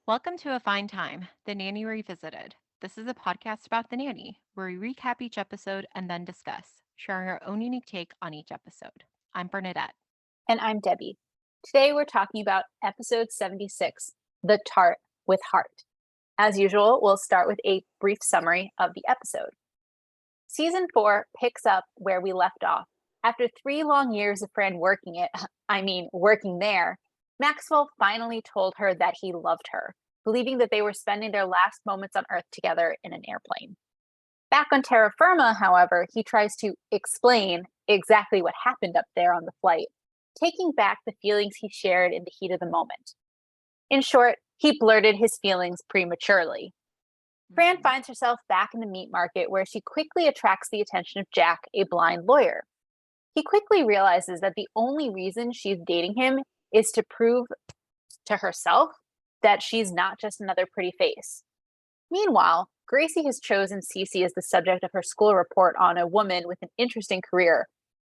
Welcome to A Fine Time, The Nanny Revisited. This is a podcast about The Nanny, where we recap each episode and then discuss, sharing our own unique take on each episode. I'm Bernadette. And I'm Debbie. Today we're talking about episode 76, The Tart with Heart. As usual, we'll start with a brief summary of the episode. Season 4 picks up where we left off. After 3 long years of Fran working there, Maxwell finally told her that he loved her, believing that they were spending their last moments on Earth together in an airplane. Back on terra firma, however, he tries to explain exactly what happened up there on the flight, taking back the feelings he shared in the heat of the moment. In short, he blurted his feelings prematurely. Fran finds herself back in the meat market where she quickly attracts the attention of Jack, a blind lawyer. He quickly realizes that the only reason she's dating him is to prove to herself that she's not just another pretty face. Meanwhile, Gracie has chosen Cece as the subject of her school report on a woman with an interesting career,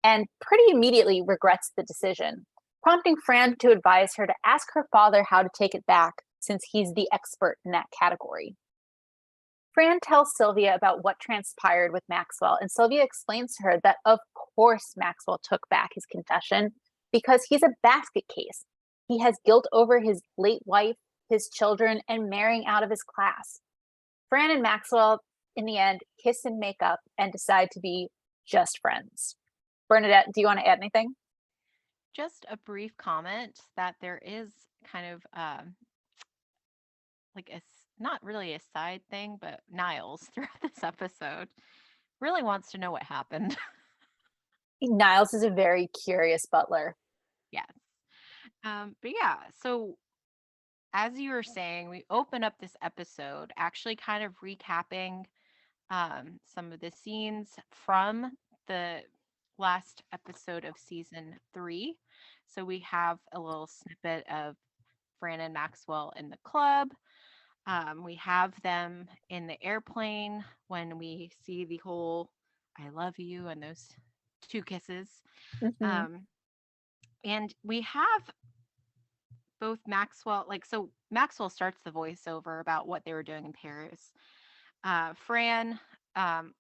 and pretty immediately regrets the decision, prompting Fran to advise her to ask her father how to take it back, since he's the expert in that category. Fran tells Sylvia about what transpired with Maxwell, and Sylvia explains to her that, of course, Maxwell took back his confession because he's a basket case. He has guilt over his late wife, his children, and marrying out of his class. Fran and Maxwell, in the end, kiss and make up and decide to be just friends. Bernadette, do you want to add anything? Just a brief comment that there is kind of not really a side thing, but Niles throughout this episode really wants to know what happened. Niles is a very curious butler. Yes. But yeah, so as you were saying, we open up this episode actually kind of recapping some of the scenes from the last episode of season 3. So we have a little snippet of Fran and Maxwell in the club. We have them in the airplane when we see the whole I love you and those 2 kisses. Mm-hmm. And we have both so Maxwell starts the voiceover about what they were doing in Paris. Fran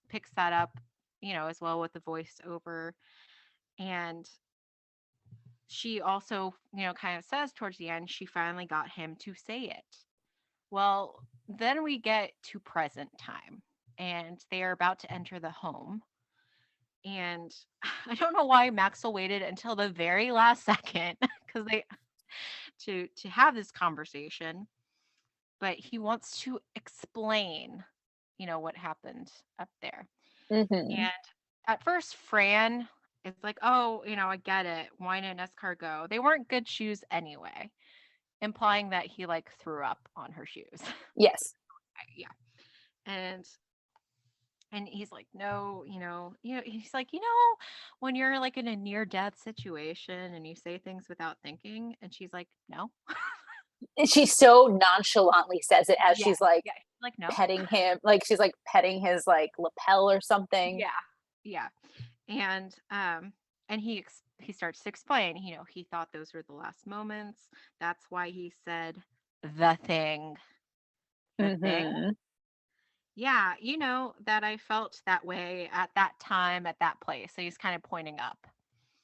picks that up, as well with the voiceover. And she also, kind of says towards the end, she finally got him to say it. Well, then we get to present time and they are about to enter the home. And I don't know why Maxwell waited until the very last second because they to have this conversation, but he wants to explain, what happened up there. Mm-hmm. And at first, Fran is like, "Oh, I get it. Wine and escargot. They weren't good shoes anyway," implying that he like threw up on her shoes. Yes. Yeah, and he's like, "No, he's like, when you're like in a near death situation and you say things without thinking," and she's like, "No." And she so nonchalantly says it as Yeah, she's like yeah, like no. petting him, like she's like petting his like lapel or something. Yeah, yeah, and he starts to explain. He thought those were the last moments. That's why he said the thing. The thing. Mm-hmm. Yeah, that I felt that way at that time at that place. So he's kind of pointing up.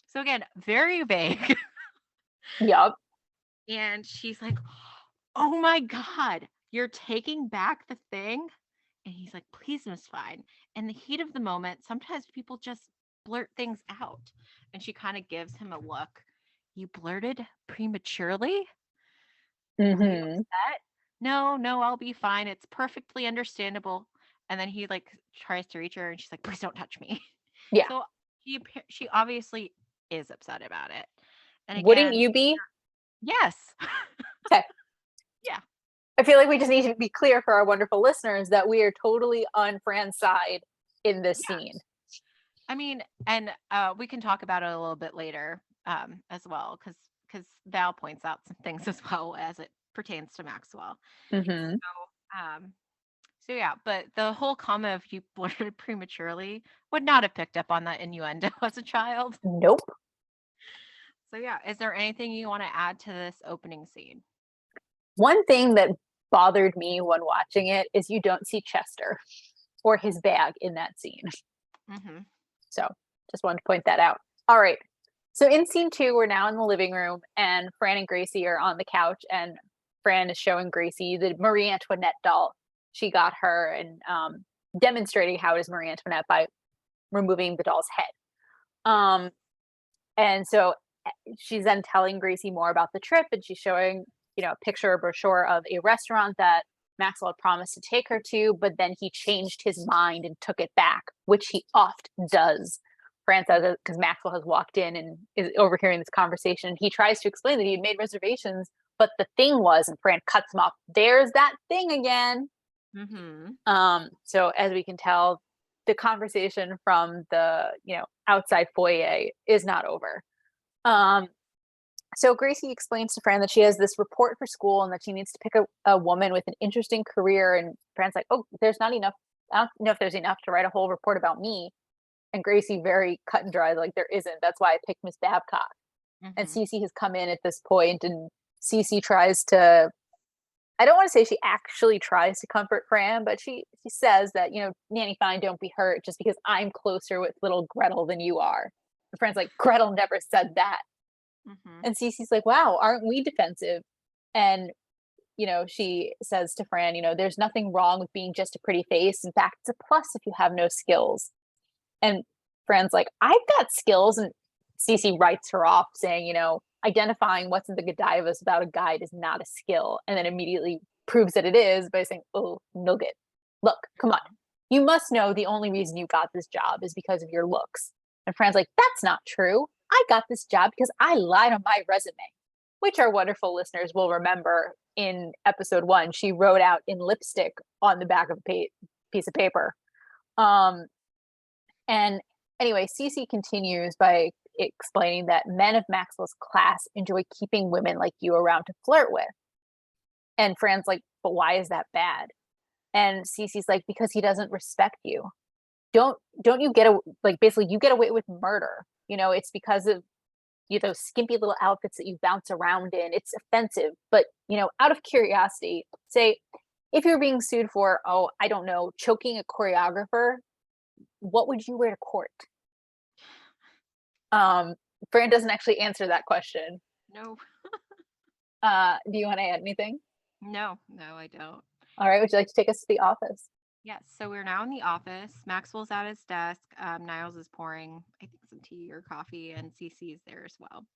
So again, very vague. Yup. And she's like, "Oh my God, you're taking back the thing?" And he's like, "Please, Miss Fine." In the heat of the moment, sometimes people just blurt things out. And she kind of gives him a look. "You blurted prematurely? Are you Mm-hmm. upset?" "No, no, I'll be fine. It's perfectly understandable." And then he like tries to reach her and she's like, "Please don't touch me." Yeah. So she obviously is upset about it. And Wouldn't again, you be? yes. Okay. Yeah. I feel like we just need to be clear for our wonderful listeners that we are totally on Fran's side in this scene. I mean, and we can talk about it a little bit later as well, because Val points out some things as well as it pertains to Maxwell. Mm-hmm. Um, so yeah, but the whole comment of "you blurted prematurely" would not have picked up on that innuendo as a child. Nope. So yeah, is there anything you want to add to this opening scene? One thing that bothered me when watching it is you don't see Chester or his bag in that scene. Mm-hmm. So just wanted to point that out. All right. So in scene 2, we're now in the living room, and Fran and Gracie are on the couch, and Fran is showing Gracie the Marie Antoinette doll she got her, and demonstrating how it is Marie Antoinette by removing the doll's head. And so she's then telling Gracie more about the trip, and she's showing, a picture or brochure of a restaurant that Maxwell had promised to take her to, but then he changed his mind and took it back, which he oft does. Fran says it because Maxwell has walked in and is overhearing this conversation. He tries to explain that he had made reservations, but the thing was, and Fran cuts him off, there's that thing again. Mm-hmm. So as we can tell, the conversation from the, outside foyer is not over. So Gracie explains to Fran that she has this report for school and that she needs to pick a woman with an interesting career. And Fran's like, oh, there's not enough. I don't know if there's enough to write a whole report about me. And Gracie, very cut and dry, like, there isn't. That's why I picked Miss Babcock. And Mm-hmm. Cece has come in at this point, and Cece tries to, I don't want to say she actually tries to comfort Fran, but she says that, Nanny, fine, don't be hurt just because I'm closer with little Gretel than you are. And Fran's like, Gretel never said that. Mm-hmm. And Cece's like, wow, aren't we defensive? And, she says to Fran, there's nothing wrong with being just a pretty face. In fact, it's a plus if you have no skills. And Fran's like, I've got skills. And Cece writes her off saying, identifying what's in the Godivas without a guide is not a skill. And then immediately proves that it is by saying, oh, nugget. Look, come on. You must know the only reason you got this job is because of your looks. And Fran's like, that's not true. I got this job because I lied on my resume, which our wonderful listeners will remember in episode 1. She wrote out in lipstick on the back of a piece of paper. And anyway, Cece continues by explaining that men of Maxwell's class enjoy keeping women like you around to flirt with. And Fran's like, but why is that bad? And Cece's like, because he doesn't respect you. Don't you get basically you get away with murder. It's because of those skimpy little outfits that you bounce around in. It's offensive. But, out of curiosity, say if you're being sued for, oh, I don't know, choking a choreographer, what would you wear to court? Fran doesn't actually answer that question. No. Do you want to add anything? No, I don't. All right. Would you like to take us to the office? Yes, so we're now in the office. Maxwell's at his desk. Niles is pouring, I think, some tea or coffee, and Cece's there as well.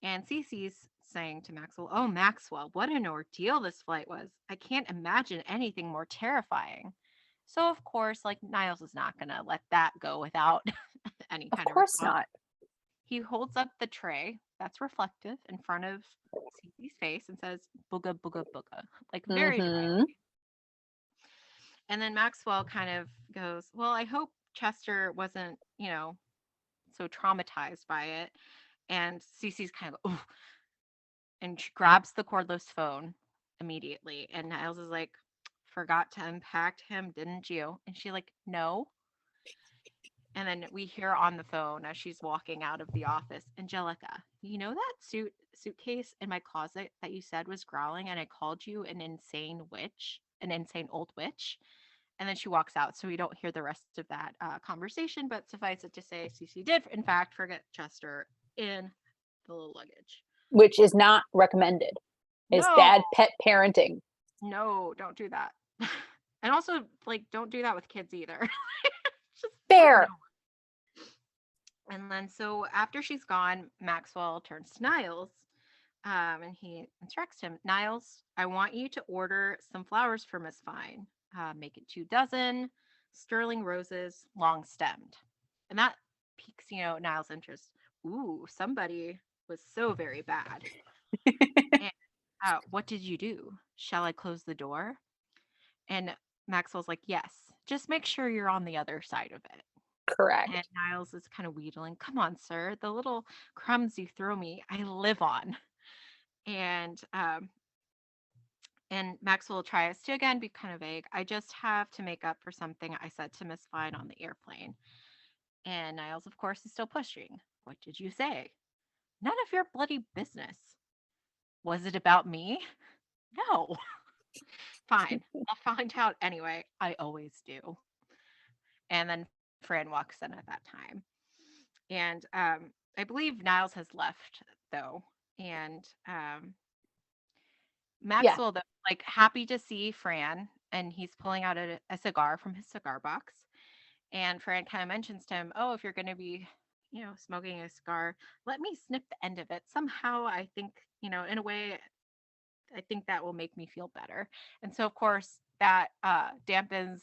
And Cece's saying to Maxwell, oh, Maxwell, what an ordeal this flight was. I can't imagine anything more terrifying. So, of course, like, Niles is not going to let that go without any Of kind of course response. not. He holds up the tray that's reflective in front of Cece's face and says, booga, booga, booga, like very Mm-hmm. dryly. And then Maxwell kind of goes, well, I hope Chester wasn't, so traumatized by it. And Cece's kind of, oh, and she grabs the cordless phone immediately. And Niles is like, forgot to unpack him, didn't you? And she like, no. And then we hear on the phone as she's walking out of the office, Angelica, you know that suitcase in my closet that you said was growling and I called you an insane witch, an insane old witch? And then she walks out, so we don't hear the rest of that conversation. But suffice it to say, Cece did, in fact, forget Chester in the little luggage. Which is not recommended. It's No, bad pet parenting. no, don't do that. And also, like, don't do that with kids either. Just no. Fair. And then, so after she's gone, Maxwell turns to Niles, and he instructs him, Niles, I want you to order some flowers for Miss Fine. Make it 2 dozen, sterling roses, long stemmed. And that piques, Niles' interest. Ooh, somebody was so very bad. And what did you do? Shall I close the door? And Maxwell's like, yes, just make sure you're on the other side of it. And Correct. Niles is kind of wheedling, come on, sir, the little crumbs you throw me, I live on. And Maxwell tries to again be kind of vague. I just have to make up for something I said to Miss Fine on the airplane. And Niles, of course, is still pushing. What did you say? None of your bloody business. Was it about me? No. Fine. I'll find out anyway. I always do. And then Fran walks in at that time. And I believe Niles has left though. And Yeah. Maxwell though, like happy to see Fran, and he's pulling out a cigar from his cigar box. And Fran kind of mentions to him, "Oh, if you're going to be, smoking a cigar, let me snip the end of it. Somehow, I think, in a way, I think that will make me feel better." And so, of course, that dampens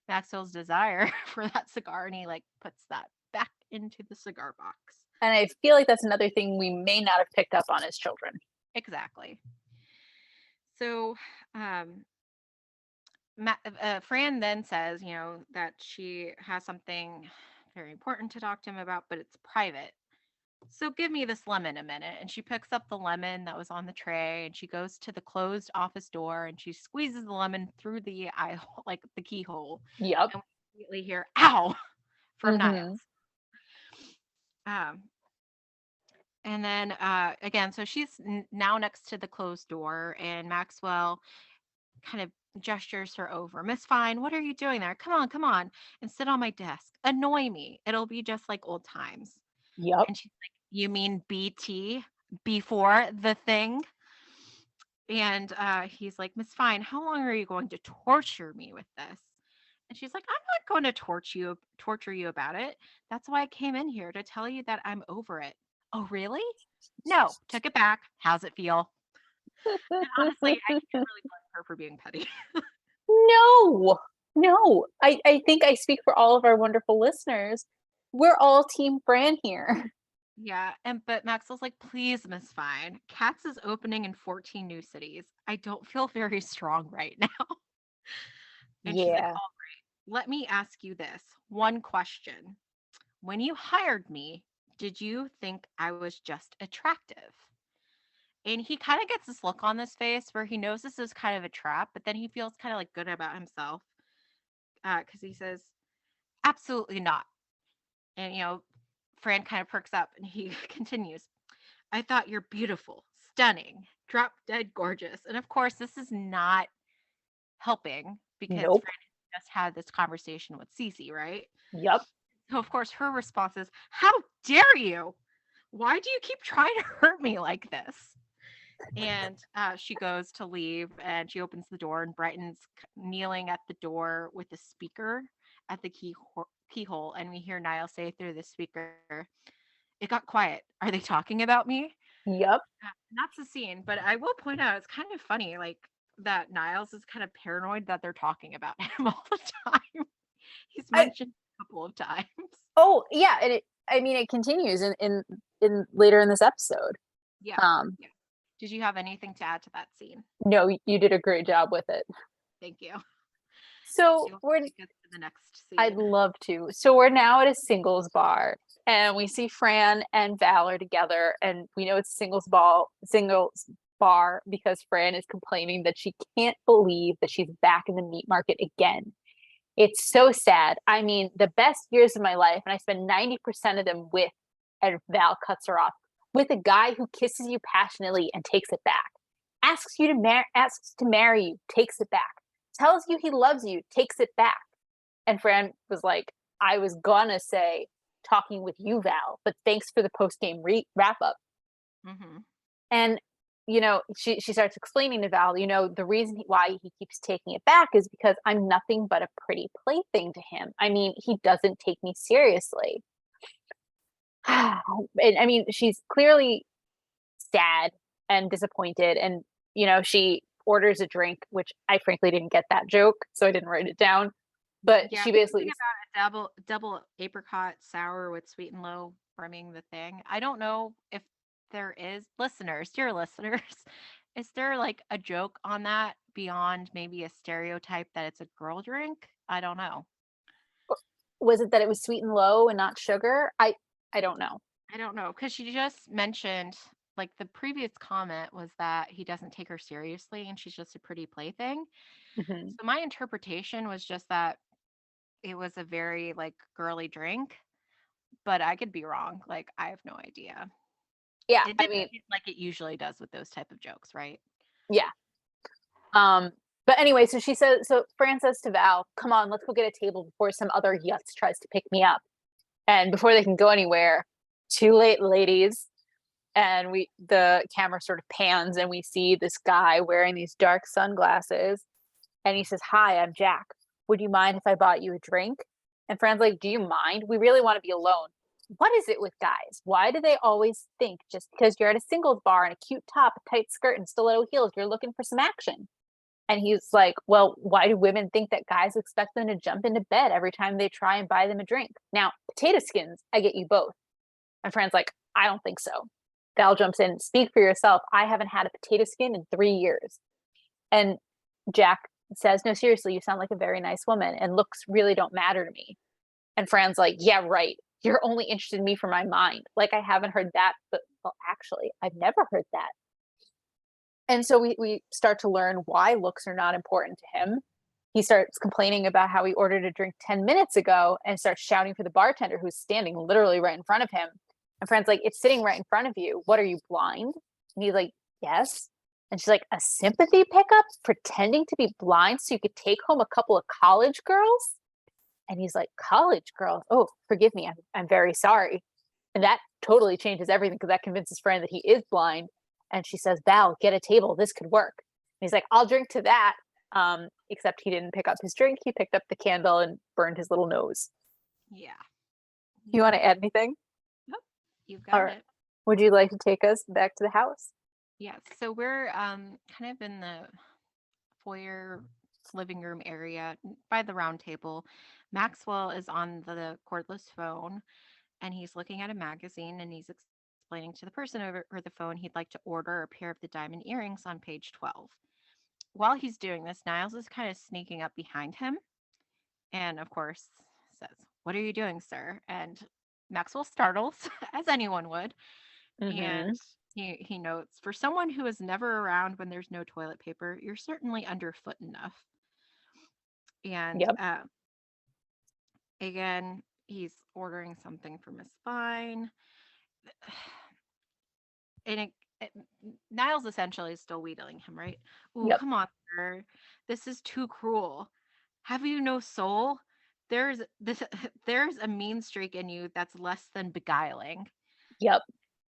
Maxwell's desire for that cigar, and he like puts that back into the cigar box. And I feel like that's another thing we may not have picked up on as children. Exactly. So, um, Fran then says, that she has something very important to talk to him about, but it's private. So give me this lemon a minute. And she picks up the lemon that was on the tray and she goes to the closed office door and she squeezes the lemon through the eye hole, like the keyhole. Yep. And we immediately hear, ow, from Niles. Hmm. Um, and then again, so she's now next to the closed door and Maxwell kind of gestures her over. "Miss Fine, what are you doing there? Come on, and sit on my desk. Annoy me. It'll be just like old times." Yep. And she's like, "You mean BT? Before the thing?" And he's like, "Miss Fine, how long are you going to torture me with this?" And she's like, "I'm not going to torture you about it. That's why I came in here to tell you that I'm over it." "Oh, really?" "No, took it back. How's it feel?" And honestly, I can't really blame her for being petty. No, no. I think I speak for all of our wonderful listeners. We're all Team Fran here. Yeah, and but Maxwell's like, "Please, Miss Fine. Cats is opening in 14 new cities. I don't feel very strong right now." And she's like, Yeah. "Oh, let me ask you this one question. When you hired me, did you think I was just attractive?" And he kind of gets this look on his face where he knows this is kind of a trap, but then he feels kind of like good about himself because he says, "Absolutely not." And, Fran kind of perks up and he continues, "I thought you're beautiful, stunning, drop dead gorgeous." And of course, this is not helping because Nope. Fran just had this conversation with Cece, right? Yep. So of course her response is, "How dare you? Why do you keep trying to hurt me like this?" And she goes to leave and she opens the door and Brighton's kneeling at the door with a speaker at the keyhole. And we hear Niall say through the speaker, "It got quiet. Are they talking about me?" Yep. And that's the scene. But I will point out it's kind of funny, like that Niles is kind of paranoid that they're talking about him all the time. He's I mentioned a couple of times. Oh, yeah, and I mean, it continues in later in this episode. Yeah. Um, Yeah. Did you have anything to add to that scene? no, you did a great job with it. Thank you. So, Do you want we're to take us to the next I'd scene? love to. So we're now at a singles bar, and we see Fran and Val are together, and we know it's a singles bar because Fran is complaining that she can't believe that she's back in the meat market again. It's so sad. I mean, the best years of my life, and I spend 90% of them with, and Val cuts her off, with a guy who kisses you passionately and takes it back. Asks to marry you, takes it back. Tells you he loves you, takes it back. And Fran was like, I was gonna say talking with you, Val, but thanks for the post game wrap up. Mm-hmm. And she starts explaining to Val, the reason why he keeps taking it back is because I'm nothing but a pretty plaything to him. I mean, he doesn't take me seriously. And I mean, she's clearly sad and disappointed. And, she orders a drink, which I frankly didn't get that joke, so I didn't write it down. But Yeah, she something basically, about a double apricot sour with sweet and low brimming the thing. I don't know if there is listeners, dear listeners, is there like a joke on that beyond maybe a stereotype that it's a girl drink? I don't know. was it that it was sweet and low and not sugar? I don't know. I don't know because she just mentioned like the previous comment was that he doesn't take her seriously and she's just a pretty plaything. Mhm. So my interpretation was just that it was a very like girly drink, but I could be wrong. Like I have no idea. Yeah, It I didn't mean, hit like it usually does with those type of jokes, right? yeah. But anyway, so Fran says to Val, come on, let's go get a table before some other yutz tries to pick me up. And before they can go anywhere, too late, ladies. And the camera sort of pans and we see this guy wearing these dark sunglasses. And he says, hi, I'm Jack. Would you mind if I bought you a drink? And Fran's like, do you mind? We really want to be alone. What is it with guys? Why do they always think just because you're at a singles bar in a cute top, a tight skirt, and stiletto heels, you're looking for some action? And he's like, well, why do women think that guys expect them to jump into bed every time they try and buy them a drink? Now, potato skins, I get you both. And Fran's like, I don't think so. Val jumps in, speak for yourself. I haven't had a potato skin in 3 years. And Jack says, no, seriously, you sound like a very nice woman and looks really don't matter to me. And Fran's like, yeah, right. You're only interested in me for my mind. Like, I haven't heard that, but well, actually, I've never heard that. And so we start to learn why looks are not important to him. He starts complaining about how he ordered a drink 10 minutes ago and starts shouting for the bartender who's standing literally right in front of him. And Fran's like, it's sitting right in front of you. What, are you blind? And he's like, yes. And she's like, a sympathy pickup? Pretending to be blind so you could take home a couple of college girls? And he's like, college girls? Oh, forgive me. I'm very sorry. And that totally changes everything because that convinces Fran that he is blind. And she says, Val, get a table. This could work. And he's like, I'll drink to that. Except he didn't pick up his drink. He picked up the candle and burned his little nose. Yeah. You want to add anything? Nope. You've All got right. it. Would you like to take us back to the house? Yes. So we're kind of in the foyer living room area by the round table. Maxwell is on the cordless phone and he's looking at a magazine and he's explaining to the person over the phone he'd like to order a pair of the diamond earrings on page 12. While he's doing this, Niles is kind of sneaking up behind him and, of course, says, what are you doing, sir? And Maxwell startles, as anyone would. And Mm-hmm. he notes, for someone who is never around when there's no toilet paper, you're certainly underfoot enough. And Yep. again, he's ordering something for Miss Fine. And Niles essentially is still wheedling him, right? Ooh, Yep. come on, sir. This is too cruel. Have you no soul? There's this there's a mean streak in you that's less than beguiling. Yep.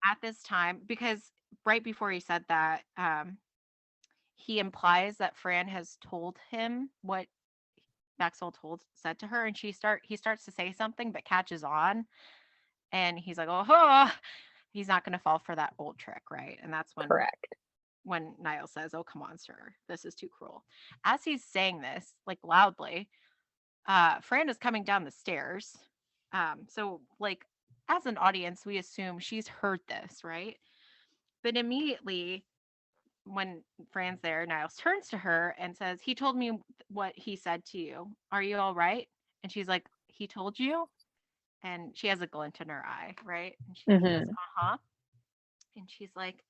At this time, because right before he said that, he implies that Fran has told him what Maxwell said to her, and he starts to say something but catches on, and he's like, oh, he's not going to fall for that old trick, right? And that's Correct. when Niall says, oh, come on, sir, this is too cruel. As he's saying this, like loudly, Fran is coming down the stairs. So like as an audience, we assume she's heard this, right? But immediately when Fran's there, Niles turns to her and says, he told me what he said to you. Are you all right? And she's like, he told you? And she has a glint in her eye, right? And he goes, Mm-hmm. uh-huh. And she's like,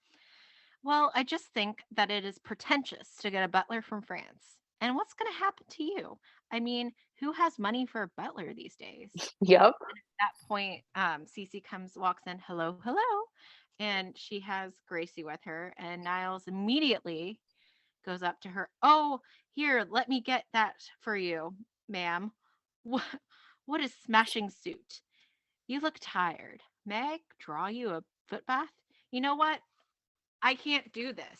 well, I just think that it is pretentious to get a butler from France. And what's going to happen to you? I mean, who has money for a butler these days? Yep. And at that point, Cece walks in, hello, hello. And she has Gracie with her. And Niles immediately goes up to her. Oh, here, let me get that for you, ma'am. What, what a smashing suit. You look tired. May I draw you a foot bath? You know what? I can't do this.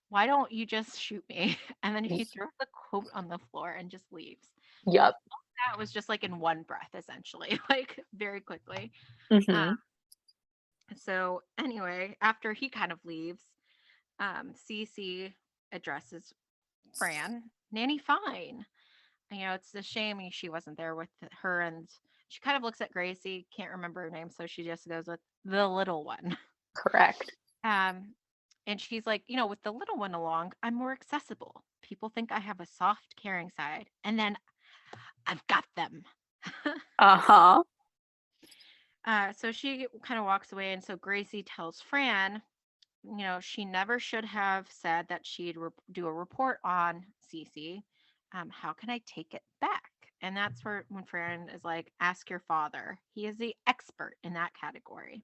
Why don't you just shoot me? And then she throws the coat on the floor and just leaves. Yep. That was just like in one breath, essentially, like very quickly. Uh, Mm-hmm. so anyway, after he kind of leaves, Cece addresses Fran, Nanny Fine. It's a shame she wasn't there with her, and she kind of looks at Gracie, can't remember her name, so she just goes with the little one. Correct. Um, and she's like, with the little one along, I'm more accessible. People think I have a soft, caring side, and then I've got them. Uh-huh. So she kind of walks away, and so Gracie tells Fran, she never should have said that she'd do a report on Cece. How can I take it back? And that's where when Fran is like, ask your father. He is the expert in that category.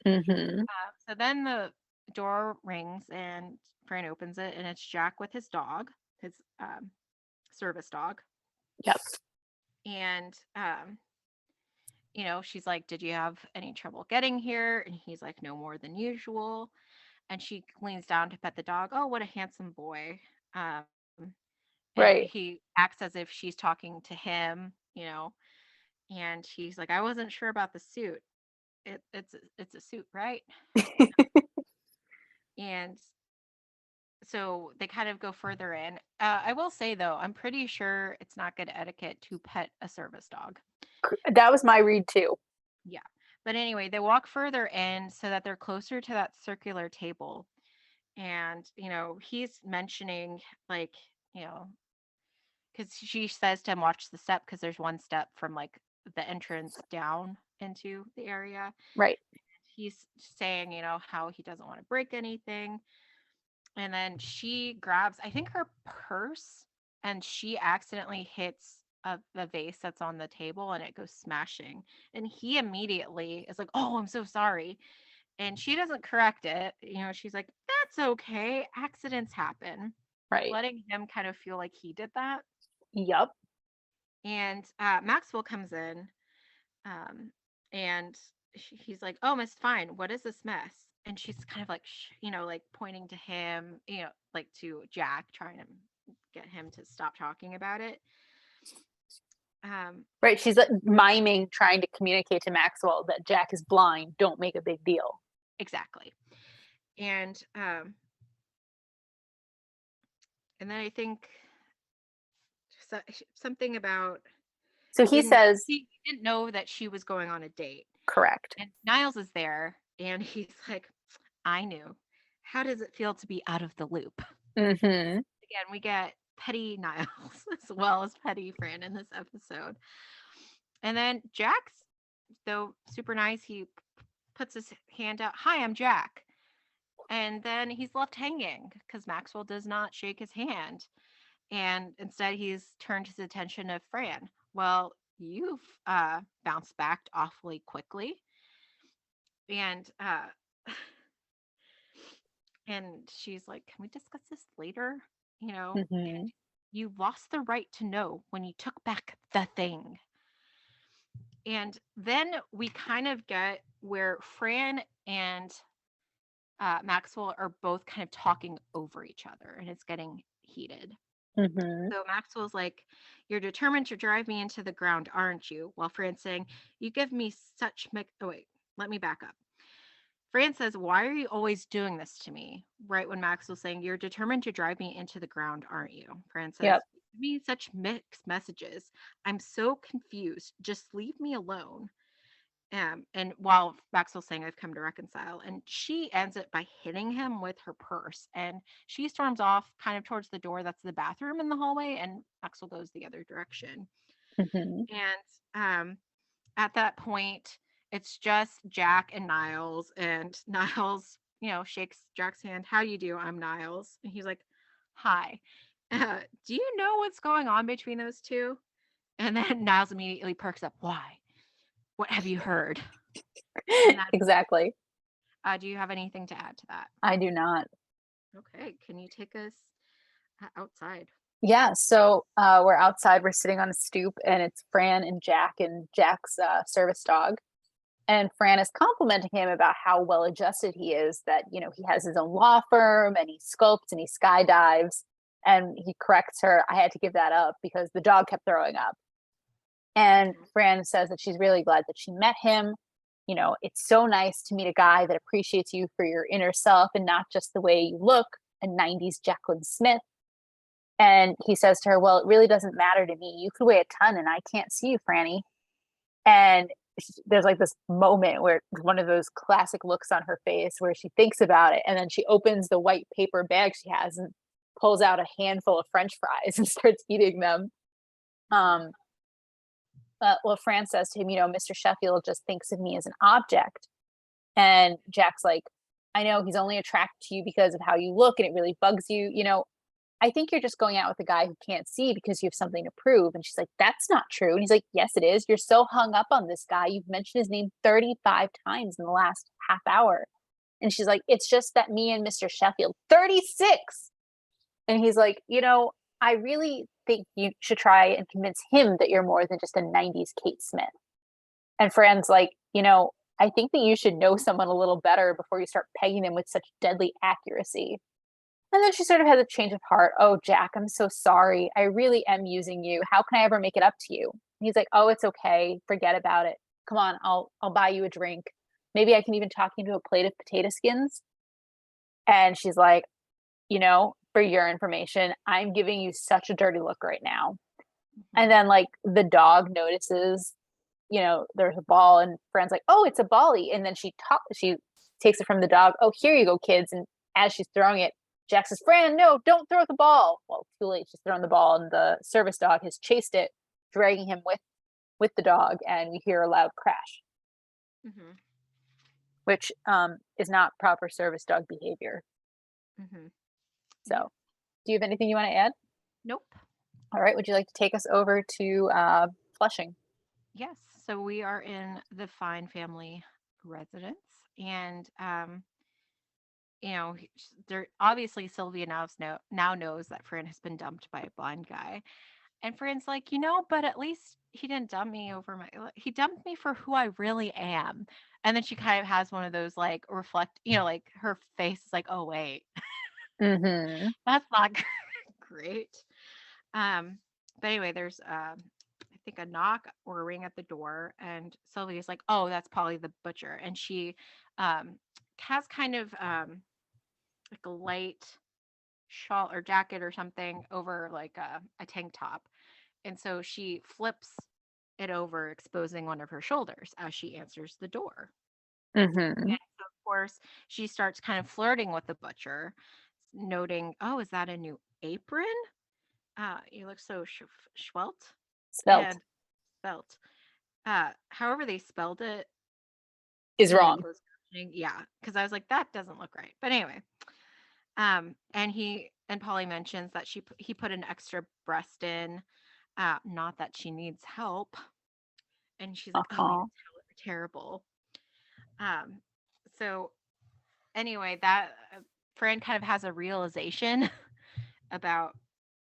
Mm-hmm. So then the door rings and Fran opens it, and it's Jack with his dog. his service dog. Yep. And she's like, "Did you have any trouble getting here?" And he's like, "No more than usual." And she leans down to pet the dog. "Oh, what a handsome boy." Um, and Right. he acts as if she's talking to him. And she's like, "I wasn't sure about the suit. It's a suit, right?" And so they kind of go further in. I will say though, I'm pretty sure it's not good etiquette to pet a service dog. That was my read too. Yeah. But anyway, they walk further in so that they're closer to that circular table. And, he's mentioning, like, you know, because she says to him, watch the step, because there's one step from like the entrance down into the area. Right. He's saying, how he doesn't want to break anything. And then she grabs, I think, her purse, and she accidentally hits the vase that's on the table, and it goes smashing. And he immediately is like, "Oh, I'm so sorry." And she doesn't correct it. She's like, "That's okay. Accidents happen." Right. Letting him kind of feel like he did that. Yep. And Maxwell comes in, um, and he's like, "Oh, Miss Fine, what is this mess?" And she's kind of like, like pointing to him, like to Jack, trying to get him to stop talking about it. Um, Right. She's like miming, trying to communicate to Maxwell that Jack is blind. Don't make a big deal. exactly. And then I think so, something about So he says, he didn't know that she was going on a date. correct. And Niles is there, and he's like, "I knew. How does it feel to be out of the loop?" Mm-hmm. Again, we get petty Niles as well as petty Fran in this episode. And then Jack's, though super nice, he puts his hand out. "Hi, I'm Jack." And then he's left hanging because Maxwell does not shake his hand. And instead, he's turned his attention to Fran. "Well, you've bounced back awfully quickly." And and she's like, "Can we discuss this later?" And Mm-hmm. "You lost the right to know when you took back the thing." And then we kind of get where Fran and Maxwell are both kind of talking over each other, and it's getting heated. Mm-hmm. So Maxwell's like, "You're determined to drive me into the ground, aren't you?" While Fran's saying, "You give me such oh wait, let me back up." Fran says, "Why are you always doing this to me?" Right when Maxwell's saying, "You're determined to drive me into the ground, aren't you?" Fran says, Yep. "You give me such mixed messages. I'm so confused. Just leave me alone." And while Maxwell's saying, "I've come to reconcile," and she ends it by hitting him with her purse, and she storms off kind of towards the door that's the bathroom in the hallway, and Maxwell goes the other direction. Mm-hmm. And at that point, it's just Jack and Niles, and Niles, shakes Jack's hand. "How do you do? I'm Niles." And he's like, "Hi. Do you know what's going on between those two?" And then Niles immediately perks up. "Why? What have you heard?" And that's Exactly. do you have anything to add to that? I do not. Okay, can you take us outside? Yeah. So we're outside. We're sitting on a stoop, and it's Fran and Jack's service dog. And Fran is complimenting him about how well adjusted he is, that, he has his own law firm and he sculpts and he skydives. And he corrects her, "I had to give that up because the dog kept throwing up." And Mhm. Fran says that she's really glad that she met him. It's so nice to meet a guy that appreciates you for your inner self and not just the way you look, a 90s Jacqueline Smith. And he says to her, "Well, it really doesn't matter to me. You could weigh a ton and I can't see you, Franny." And there's like this moment where one of those classic looks on her face where she thinks about it, and then she opens the white paper bag she has and pulls out a handful of French fries and starts eating them. Mhm. Um, well, Fran says to him, "Mr. Sheffield just thinks of me as an object." And Jack's like, "I know he's only attracted to you because of how you look and it really bugs you. I think you're just going out with a guy who can't see because you have something to prove." And she's like, "That's not true." And he's like, "Yes, it is. You're so hung up on this guy. You've mentioned his name 35 times in the last half hour." And she's like, "It's just that me and Mr. Sheffield, 36." And he's like, I really think you should try and convince him that you're more than just a 90s Kate Smith. And Fran's like, I think that you should know someone a little better before you start pegging them with such deadly accuracy. And then she sort of has a change of heart. Oh, Jack, I'm so sorry. I really am using you. How can I ever make it up to you? And he's like, oh, it's okay. Forget about it. Come on, I'll buy you a drink. Maybe I can even talk you into a plate of potato skins. And she's like, for your information, I'm giving you such a dirty look right now. And Mhm. then like the dog notices, there's a ball and Fran's like, oh, it's a bolly. And then she takes it from the dog. Oh, here you go, kids. And as she's throwing it, Jack says, Fran, no, don't throw the ball. Well, too late. She's thrown the ball and the service dog has chased it, dragging him with the dog. And we hear a loud crash, Mhm. which is not proper service dog behavior. Mhm. Yeah. So do you have anything you want to add? Nope. All right. Would you like to take us over to Flushing? Yes. So we are in the Fine family residence, and there obviously Sylvia now knows that Fran has been dumped by a blind guy, and Fran's like, but at least he didn't dump me over he dumped me for who I really am. And then she kind of has one of those like reflect, like her face is like, oh wait, Mm-hmm. that's not great. Um, but anyway, there's I think a knock or a ring at the door, and Sylvia's like, "Oh, that's probably the butcher." And she um has kind of like a light shawl or jacket or something over like a tank top. And so she flips it over, exposing one of her shoulders as she answers the door. Mm-hmm. And so, of course, she starts kind of flirting with the butcher, noting, "Oh, is that a new apron? You look so schwelt Svelte and spelt." However they spelled it is in the wrong. closed captioning, yeah, because I was like, that doesn't look right. But anyway, and Polly mentions that he put an extra breast in, not that she needs help, and she's like, oh, Uh-huh. terrible. Um, so anyway, that Fran kind of has a realization about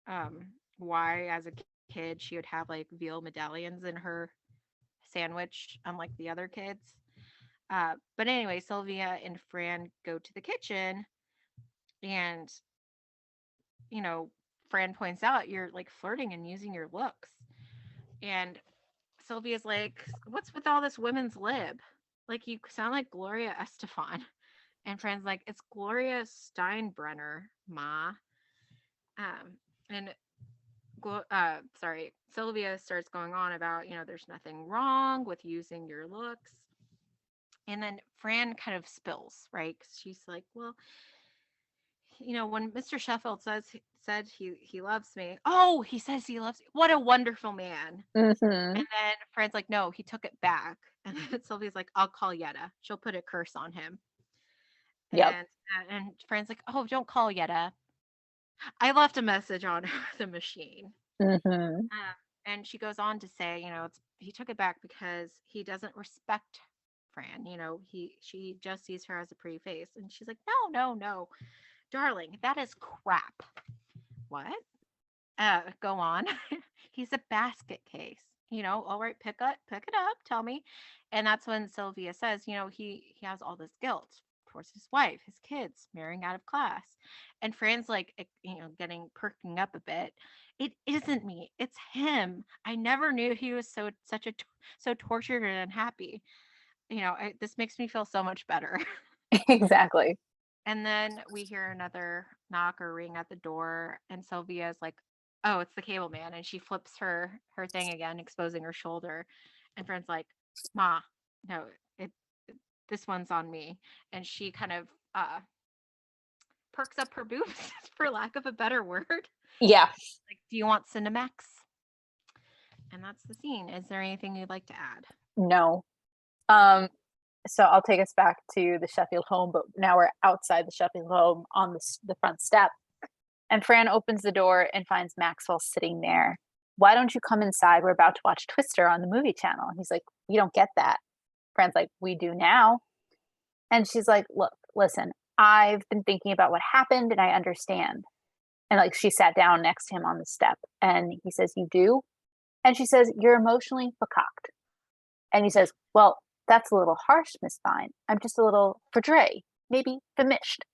um why as a kid she would have like veal medallions in her sandwich, unlike the other kids. But anyway, Sylvia and Fran go to the kitchen, and you know, Fran points out you're like flirting and using your looks. And Sylvia's like, "What's with all this women's lib? Like you sound like Gloria Estefan." And Fran's like, "It's Gloria Steinbrenner, ma." Um, and Sylvia starts going on about, there's nothing wrong with using your looks. And then Fran kind of spills, right? 'Cause she's like, "Well, when Mr. Sheffield said he loves me. Oh, he says he loves me. What a wonderful man." Mm-hmm. And then Fran's like, "No, he took it back." And then Sylvia's like, "I'll call Yetta. She'll put a curse on him." Yep. And Fran's like, "Oh, don't call Yetta. I left a message on the machine." Mm-hmm. Um, and she goes on to say, he took it back because he doesn't respect Fran. She just sees her as a pretty face. And she's like, "No, no, no, darling, that is crap." What? Go on. He's a basket case. All right, pick it up, tell me. And that's when Sylvia says, he has all this guilt towards his wife, his kids, marrying out of class. And Fran's like, getting perking up a bit. It isn't me, it's him. I never knew he was so tortured and unhappy. This makes me feel so much better. Exactly. And then we hear another knock or ring at the door, and Sylvia's like, "Oh, it's the cable man." And she flips her thing again, exposing her shoulder. And Friend's like, "Ma, no, this one's on me." And she kind of perks up her boobs, for lack of a better word. Yeah. Like, "Do you want Cinemax?" And that's the scene. Is there anything you'd like to add? No. Okay. Um, so I'll take us back to the Sheffield home, but now we're outside the Sheffield home on the front step. And Fran opens the door and finds Maxwell sitting there. Why don't you come inside? We're about to watch Twister on the movie channel. And he's like, we don't get that. Fran's like, we do now. And she's like, look, listen, I've been thinking about what happened and I understand. And like she sat down next to him on the step, and he says, "You do?" And she says, "You're emotionally fakakkt." And he says, "Well, that's a little harsh, Miss Fine. I'm just a little verdre, maybe famished."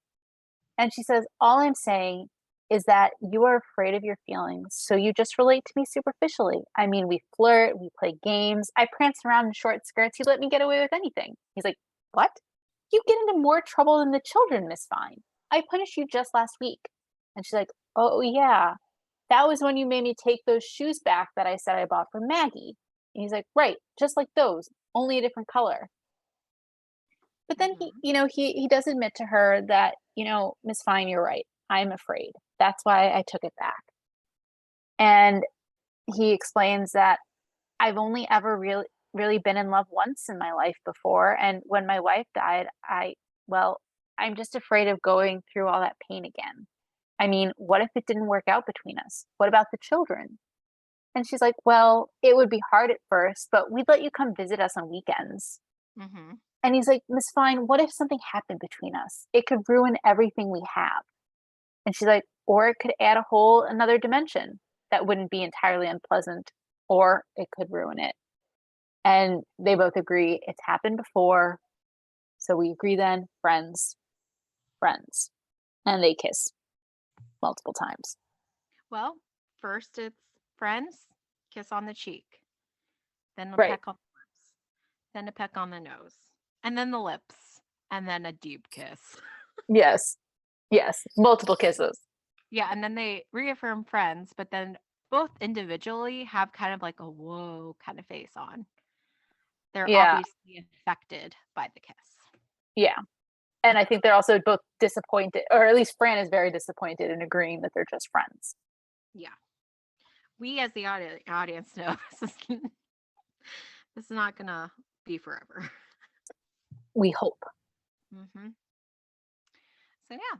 And she says, "All I'm saying is that you are afraid of your feelings, so you just relate to me superficially. I mean, we flirt, we play games. I prance around in short skirts. You let me get away with anything." He's like, "What? You get into more trouble than the children, Miss Fine. I punished you just last week." And she's like, "Oh, yeah. That was when you made me take those shoes back that I said I bought for Maggie." And he's like, "Right, just like those, only a different color." But then Hmm. he does admit to her that, "Miss Fine, you're right. I'm afraid. That's why I took it back." And he explains that, "I've only ever really been in love once in my life before, and when my wife died, well, I'm just afraid of going through all that pain again. I mean, what if it didn't work out between us? What about the children?" And she's like, "Well, it would be hard at first, but we'd let you come visit us on weekends." Hmm. And he's like, "Miss Fine, what if something happened between us? It could ruin everything we have." And she's like, "Or it could add a whole another dimension that wouldn't be entirely unpleasant, or it could ruin it." And they both agree it's happened before. So we agree then, friends, friends. And they kiss multiple times. Well, first it's friends, kiss on the cheek, then a Right. peck on the lips, then a peck on the nose, and then the lips, and then a deep kiss. Yes. Yes. Multiple kisses. Yeah, and then they reaffirm friends, but then both individually have kind of like a whoa kind of face on. They're Yeah. obviously affected by the kiss. Yeah. And I think they're also both disappointed, or at least Fran is very disappointed in agreeing that they're just friends. Yeah. We as the audience know this is not going to be forever. We hope. Hmm. So yeah.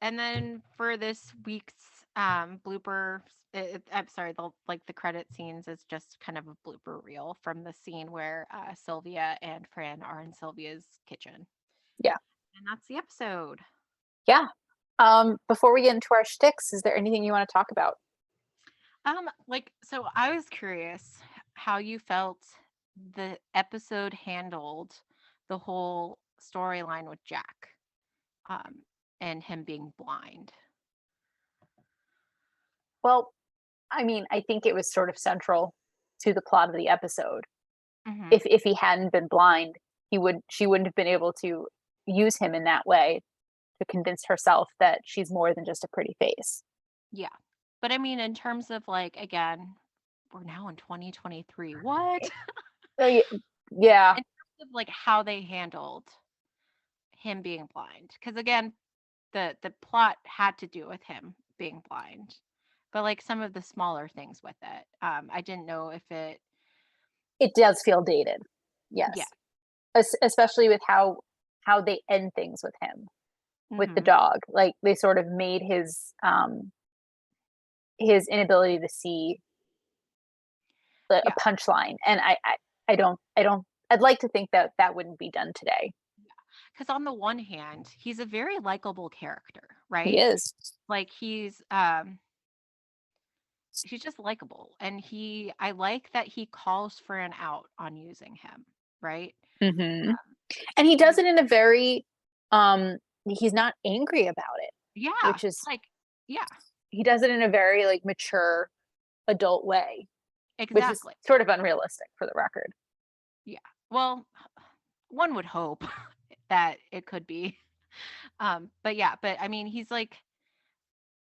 And then for this week's blooper, I'm sorry, the credit scenes is just kind of a blooper reel from the scene where Sylvia and Fran are in Sylvia's kitchen. Yeah. And that's the episode. Yeah. Before we get into our shticks, is there anything you want to talk about? So I was curious how you felt the episode handled the whole storyline with Jack, um, and him being blind. Well, I mean, I think it was sort of central to the plot of the episode. Hmm. If he hadn't been blind, she wouldn't have been able to use him in that way to convince herself that she's more than just a pretty face. Yeah. But I mean, in terms of like, again, we're now in 2023. What? So, yeah. In terms of like how they handled him being blind. Because again, the plot had to do with him being blind. But like some of the smaller things with it. I didn't know if it, It does feel dated. yeah. Yes. Especially with how they end things with him, with the Hmm. dog. Like they sort of made his inability to see a Yeah. punchline. And I don't I'd like to think that that wouldn't be done today. Because on the one hand, he's a very likable character, He right? is. Like he's just likable, and I like that he calls Fran out on using him, right? Hmm. And he does He it in a very he's not angry about it, Yeah, which is like yeah, he does it in a very like mature adult way, which is exactly. sort of unrealistic for the record. Yeah. Well, one would hope that it could be. But yeah, but I mean, he's like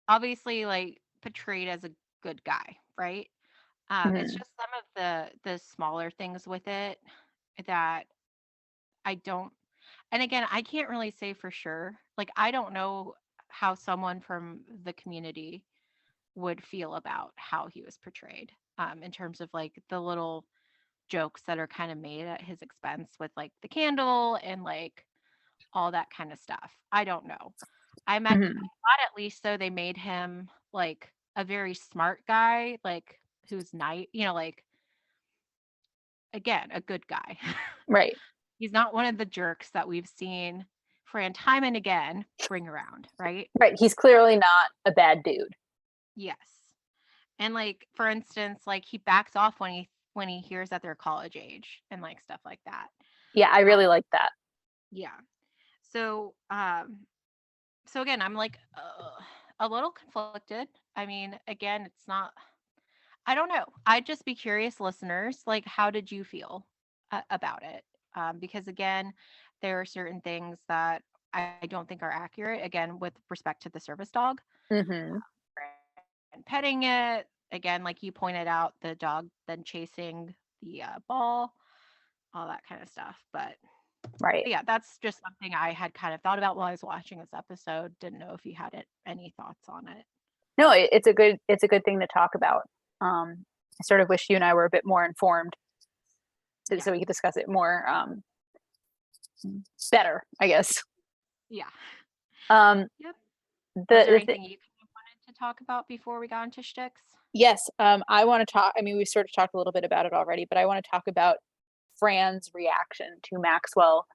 obviously like portrayed as a good guy, right? It's Hmm. just some of the smaller things with it that I don't and again, I can't really say for sure. Like I don't know how someone from the community would feel about how he was portrayed. In terms of like the little jokes that are kind of made at his expense with like the candle and like all that kind of stuff. I don't know. I Hmm. thought at least though they made him like a very smart guy, like who's nice, like again, a good guy. Right. He's not one of the jerks that we've seen Fran time and again bring around, right? Right. He's clearly not a bad dude. Yes. And like for instance, like he backs off when he hears that they're college age and like stuff like that. Yeah, I Uh, really like that. yeah. So so again, I'm like a little conflicted. I mean, again, it's not I don't know. I'd just be curious, listeners, like how did you feel about it? Because again, there are certain things that I don't think are accurate. Again, with respect to the service dog Hmm. and petting it. Again, like you pointed out, the dog then chasing the ball, all that kind of stuff. Right. But yeah, that's just something I had kind of thought about while I was watching this episode. Didn't know if you had any thoughts on it. No, it's a good thing to talk about. I sort of wish you and I were a bit more informed Yeah. so we could discuss it more better, I guess. Yeah. Um, Yep. Was there the anything you kind of wanted to talk about before we got into shticks? Yes, I want to talk. I mean, we sort of talked a little bit about it already, but I want to talk about Fran's reaction to Maxwell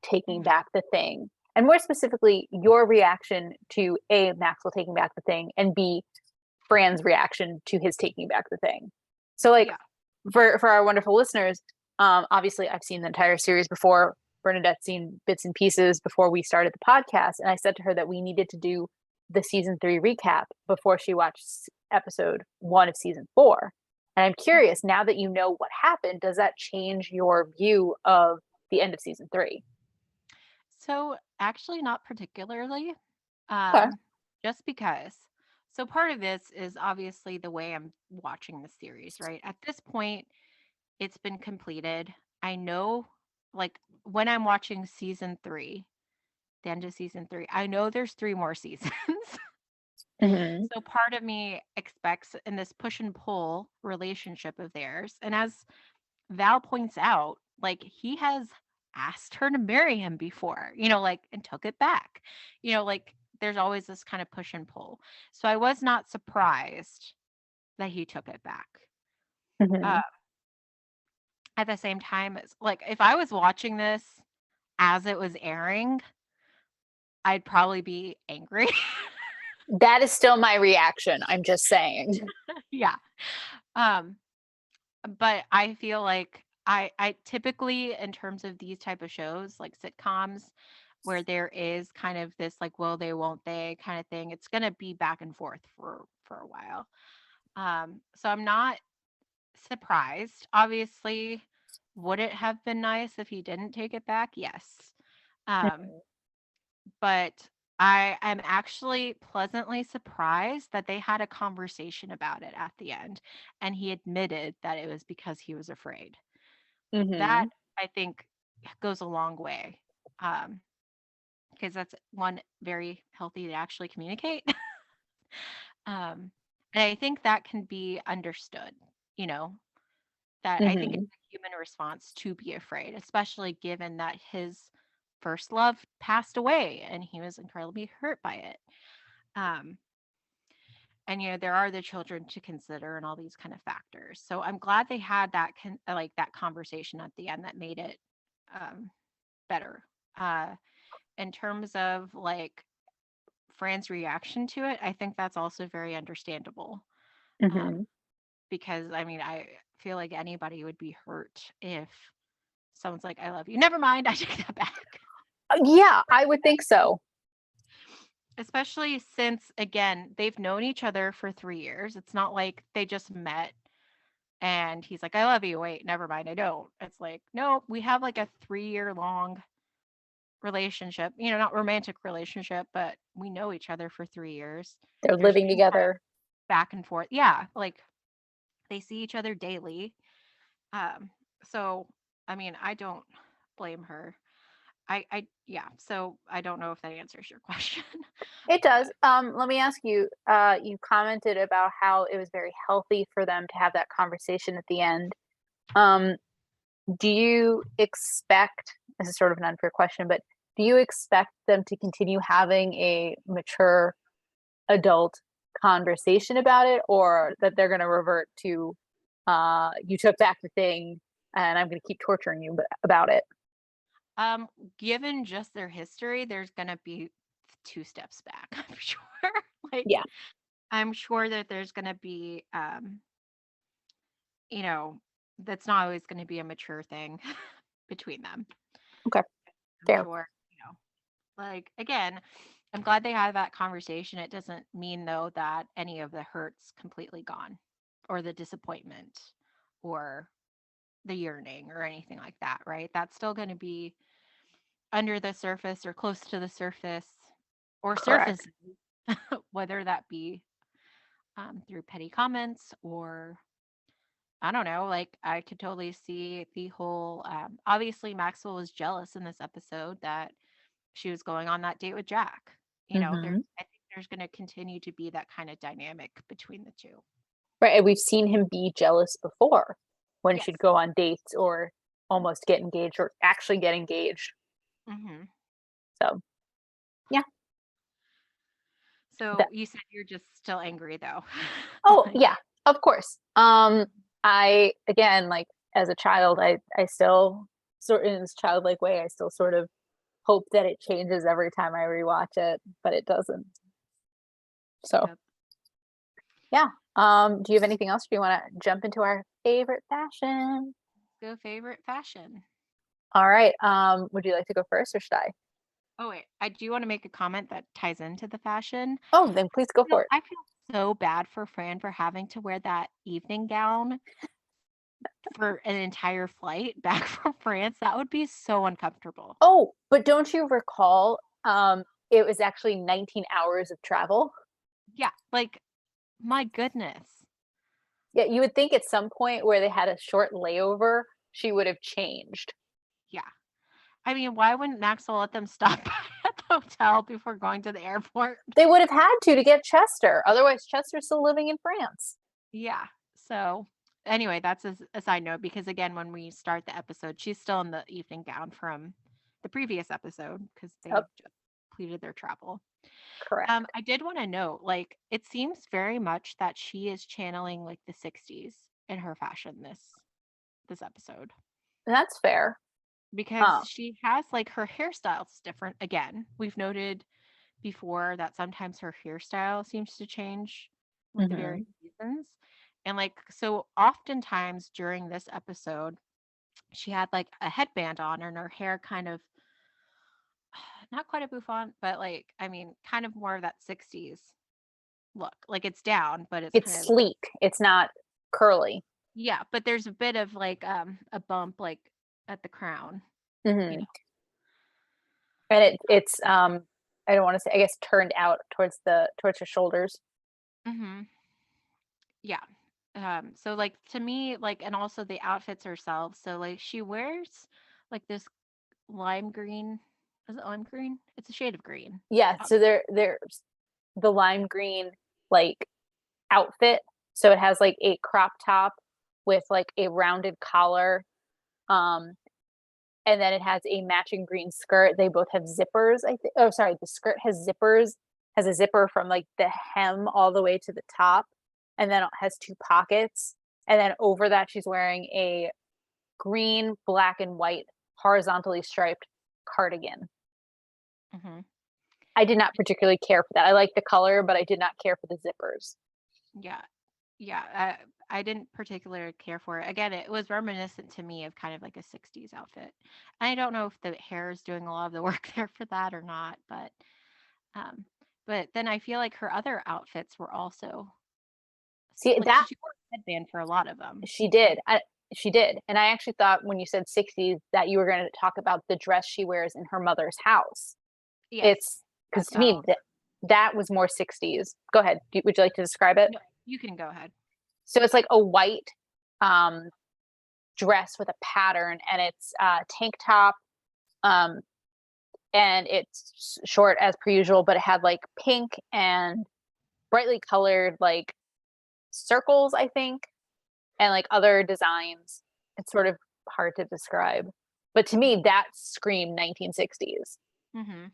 taking Mhm. back the thing, and more specifically, your reaction to A, Maxwell taking back the thing, and B, Fran's reaction to his taking back the thing. So, like, Yeah. for our wonderful listeners, obviously, I've seen the entire series before. Bernadette's seen bits and pieces before we started the podcast, and I said to her that we needed to do the season 3 recap before she watched episode 1 of season 4. And I'm Mhm. curious, now that you know what happened, does that change your view of the end of season 3? So actually not particularly. Okay. Um, just because. So part of this is obviously the way I'm watching the series, right? At this point, it's been completed. I know like when I'm watching season 3, the end of season 3, I know there's 3 more seasons. Hmm. So part of me expects in this push and pull relationship of theirs, and as Val points out, like he has asked her to marry him before, like and took it back. Like there's always this kind of push and pull. So I was not surprised that he took it back. Uh, Hmm. at the same time, it's like if I was watching this as it was airing, I'd probably be angry. That is still my reaction. I'm just saying. Yeah. Um, but I feel like I typically in terms of these type of shows like sitcoms where there is kind of this like will they won't they kind of thing, it's going to be back and forth for a while. So I'm not surprised. Obviously, would it have been nice if he didn't take it back? Yes. Um, Mhm. but I am actually pleasantly surprised that they had a conversation about it at the end and he admitted that it was because he was afraid. That Mhm. I think goes a long way. Um, because that's one very healthy to actually communicate. um, and I think that can be understood, you know, that I think it's Mhm. a human response to be afraid, especially given that his first love passed away and he was incredibly hurt by it. Um, and there are the children to consider and all these kind of factors. So I'm glad they had that like that conversation at the end that made it um, better. In terms of like Fran's reaction to it, I think that's also very understandable. Um, Mhm. because I mean, I feel like anybody would be hurt if someone's like, "I love you." Never mind, I take that back. Yeah, I would think so. Especially since, again, they've known each other for 3 years. It's not like they just met and he's like, "I love you." Wait, never mind, I don't. It's like, no, we have like a 3-year long relationship. Not romantic relationship, but we know each other for 3 years. They're There's living been kind of together. back and forth. Yeah, like they see each other daily. Um, so I mean, I don't blame her. Yeah, so I don't know if that answers your question. It does. But Let me ask you, you commented about how it was very healthy for them to have that conversation at the end. Um, do you expect, this is sort of an unfair question, but do you expect them to continue having a mature adult conversation about it, or that they're going to revert to, you took back the thing and I'm going to keep torturing you about it? um given just their history, there's gonna be 2 steps back, I'm sure. Like Yeah. I'm sure that there's going to be, you know, that's not always going to be a mature thing between them. Okay, I'm fair. sure, like, again, I'm glad they had that conversation. It doesn't mean, though, that any of the hurt's completely gone or the disappointment or the yearning or anything like that, right? That's still going to be under the surface or close to the surface or Correct. surfaces, whether that be through petty comments or I don't know. Like I could totally see the whole. Obviously, Maxwell was jealous in this episode that she was going on that date with Jack. There's. Hmm. I think there's going to continue to be that kind of dynamic between the two. Right, and we've seen him be jealous before when Yes. she'd go on dates or almost get engaged or actually get engaged. Hmm. So yeah, So that. you said you're just still angry though. Oh Like, yeah, of course. I again, like as a child, I still sort in this childlike way, I still sort of hope that it changes every time I rewatch it, but it doesn't. So yep. yeah. Do you have anything else? Do you want to jump into our favorite fashion? Go favorite fashion. All right. Would you like to go first or should I? Oh wait, I do want to make a comment that ties into the fashion. Oh, then please go for it. I feel so bad for Fran for having to wear that evening gown for an entire flight back from France. That would be so uncomfortable. Oh, but don't you recall, it was actually 19 hours of travel? Yeah, like my goodness. Yeah, you would think at some point where they had a short layover, she would have changed. Yeah. I mean, why wouldn't Maxwell let them stop by at the hotel before going to the airport? They would have had to get Chester. Otherwise, Chester's still living in France. Yeah. So, anyway, that's a side note because, again, when we start the episode, she's still in the evening gown from the previous episode because Yep, they just completed their travel. correct. I did want to note, like, it seems very much that she is channeling like the 60s in her fashion this episode That's fair. because Um, she has like her hairstyle's different. Again, we've noted before that sometimes her hairstyle seems to change with the various mhm. seasons. And like so oftentimes during this episode, she had like a headband on and her hair kind of not quite a bouffant, but like I mean kind of more of that 60s look. Like it's down, but it's It's kind of sleek. It's not curly. yeah, but there's a bit of like a bump like at the crown, you Hmm. know. And it's I don't want to say I guess turned out towards her shoulders. Mhm. Yeah. So like to me like and also the outfits herself. So like she wears like this lime green. Is it lime green? It's a shade of green. Yeah, Out- so there's the lime green like outfit. So it has like a crop top with like a rounded collar. Um, and then it has a matching green skirt. They both have zippers. I think. Oh, sorry, the skirt has zippers. Has a zipper from like the hem all the way to the top, and then it has two pockets. And then over that, she's wearing a green, black, and white horizontally striped cardigan. Mhm. I did not particularly care for that. I like the color, but I did not care for the zippers. Yeah. Yeah. I didn't particularly care for it. Again, it was reminiscent to me of kind of like a 60s outfit. And I don't know if the hair is doing a lot of the work there for that or not, um but then I feel like her other outfits were also See like that she wore a headband for a lot of them. she Like, did. She did, and I actually thought when you said 60s that you were going to talk about the dress she wears in her mother's house. yes, It's that because to me style. that was more 60s. Go ahead. Would you like to describe it? No, you can go ahead. So it's like a white um, dress with a pattern, and it's tank top, um, and it's short as per usual, but it had like pink and brightly colored like circles, I think, and like other designs. It's sort of hard to describe, but to me, that screamed 1960s, Mm-hmm.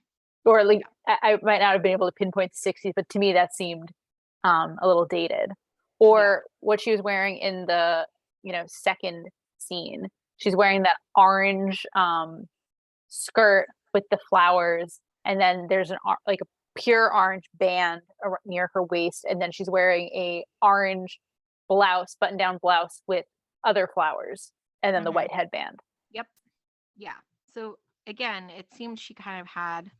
or at least Yeah. I might not have been able to pinpoint the 60s, but to me, that seemed a little dated. Yeah. Or what she was wearing in the second scene, she's wearing that orange skirt with the flowers, and then there's like a pure orange band near her waist, and then she's wearing a orange blouse, button-down blouse with other flowers, and then the Mm-hmm. white headband. Yep. Yeah. So again, it seemed she kind of had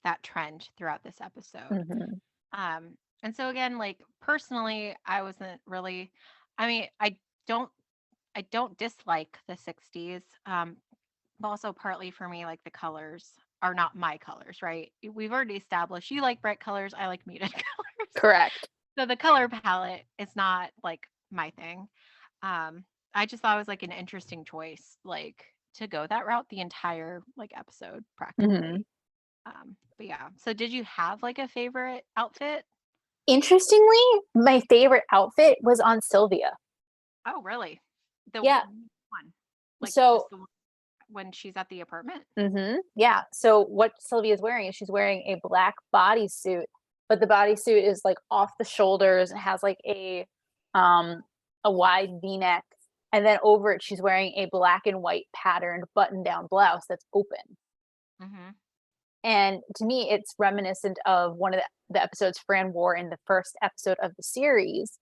that trend throughout this episode. Mm-hmm. And so again, like personally, I wasn't really, I mean, don't I don't dislike the 60s. But also partly for me, like the colors are not my colors, right? We've already established you like bright colors, I like muted colors. Correct. So the color palette is not like my thing. I just thought it was like an interesting choice, like to go that route the entire like episode Mm-hmm. practically. But yeah. So did you have like a favorite outfit? Interestingly, my favorite outfit was on Sylvia. Oh, really? The Yeah. one, like So, just the one when she's at the apartment. yeah. So what Sylvia's wearing is she's wearing a black bodysuit, but the bodysuit is like off the shoulders and has like um a wide V-neck, and then over it she's wearing a black and white patterned button-down blouse that's open. Mm-hmm. And to me, it's reminiscent of one of the episodes Fran wore in the first episode of the series,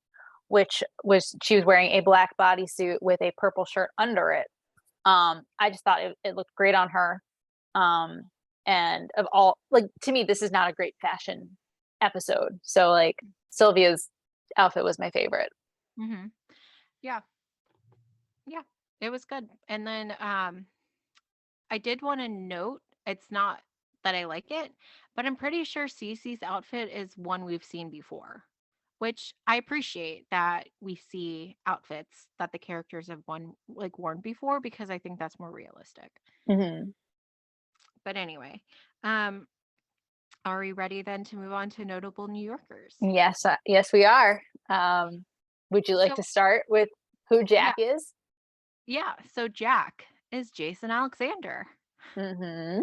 which was she was wearing a black bodysuit with a purple shirt under it. I just thought it looked great on her. Um, and of all, like, to me, this is not a great fashion episode. So, like, Sylvia's outfit was my favorite. Mm-hmm. Yeah. Yeah. It was good. And then I did want to note it's not that I like it, but I'm pretty sure Cece's outfit is one we've seen before, which I appreciate that we see outfits that the characters have worn before because I think that's more realistic. Mm-hmm. But anyway, um, are we ready then to move on to notable New Yorkers? Yes, yes, we are. Would you like So to start with who yeah, Jack is? yeah. So Jack is Jason Alexander. Mm-hmm.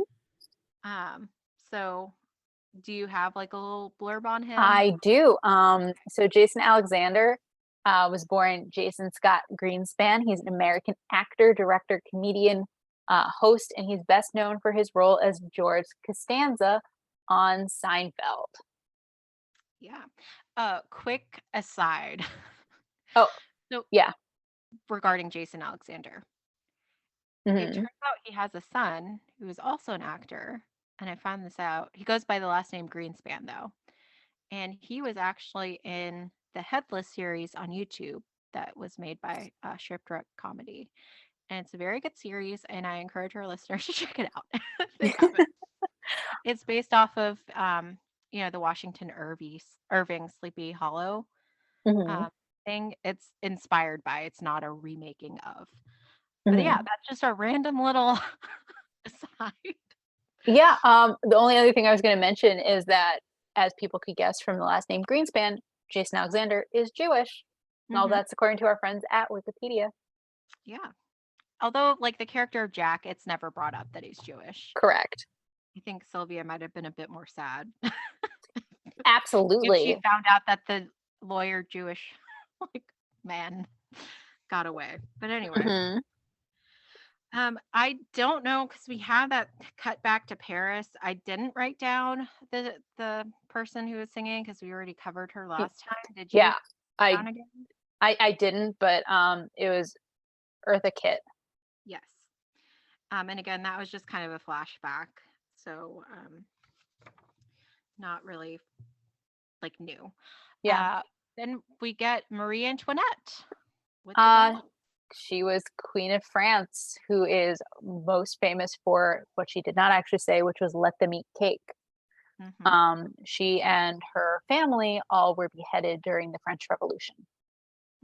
Um, so do you have like a little blurb on him? I do. So Jason Alexander was born Jason Scott Greenspan. He's an American actor, director, comedian, host, and he's best known for his role as George Costanza on Seinfeld. Yeah. Quick aside. Oh, So yeah. regarding Jason Alexander, it Mm-hmm. turns out he has a son who is also an actor, and I found this out. He goes by the last name Greenspan though, and he was actually in the Headless series on YouTube that was made by Shipwreck Comedy, and it's a very good series, and I encourage our listeners to check it out if they haven't. It's based off of the Washington Irving Sleepy Hollow Mm-hmm. um, thing. It's inspired by. It's not a remaking of. But yeah, Mm-hmm. that's just a random little aside. Yeah. The only other thing I was going to mention is that, as people could guess from the last name Greenspan, Jason Alexander is Jewish. And all Hmm. that's according to our friends at Wikipedia. Yeah. Although, like the character of Jack, it's never brought up that he's Jewish. Correct. I think Sylvia might have been a bit more sad if she Absolutely. found out that the lawyer Jewish like man got away. But anyway, Mm-hmm. I don't know because we have that cut back to Paris. I didn't write down the person who was singing because we already covered her last time. Did you Yeah, write I down again? I didn't, but it was Eartha Kitt. Yes. And again, that was just kind of a flashback, so not really like new. Yeah. Uh, then we get Marie Antoinette with the Uh bell. she was Queen of France, who is most famous for what she did not actually say, which was let them eat cake. Hmm. She and her family all were beheaded during the French Revolution.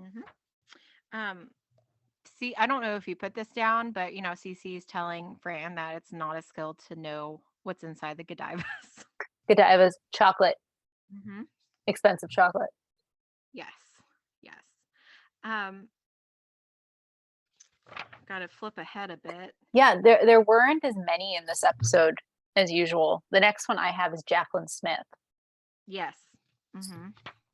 Hmm. Um, See, I don't know if you put this down, but Cece is telling Fran that it's not a skill to know what's inside the Godivas. Godiva's chocolate, Hmm. expensive chocolate. Yes, yes. Um, Got to flip ahead a bit. Yeah, there weren't as many in this episode as usual. The next one I have is Jacqueline Smith. Yes. Hmm.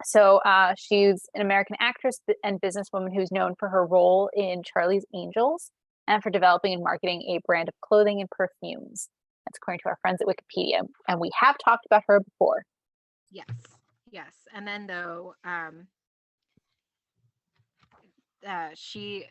So she's an American actress and businesswoman who's known for her role in Charlie's Angels and for developing and marketing a brand of clothing and perfumes. That's according to our friends at Wikipedia. And we have talked about her before. Yes. Yes. And then though, she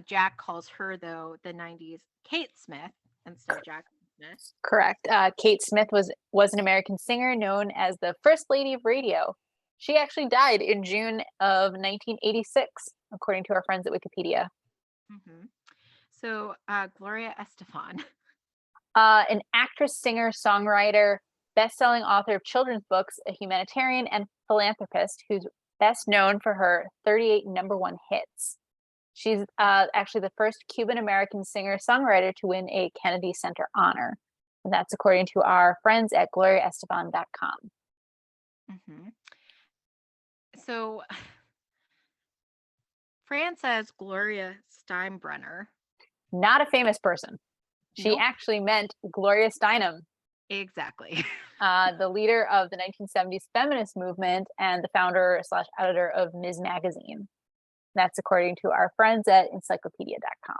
Jack calls her though the '90s Kate Smith instead of Jack Smith. Correct. Kate Smith was an American singer known as the First Lady of Radio. She actually died in June of 1986, according to our friends at Wikipedia. Hmm. So Gloria Estefan. An actress, singer, songwriter, best-selling author of children's books, a humanitarian and philanthropist who's best known for her 38 number one hits. She's actually the first Cuban American singer-songwriter to win a Kennedy Center honor. And that's according to our friends at gloriaestefan.com. Hmm. So Fran says Gloria Steinbrenner. Not a famous person. She Nope. actually meant Gloria Steinem, Exactly. the leader of the 1970s feminist movement and the founder slash editor of Ms. Magazine. That's according to our friends at encyclopedia.com.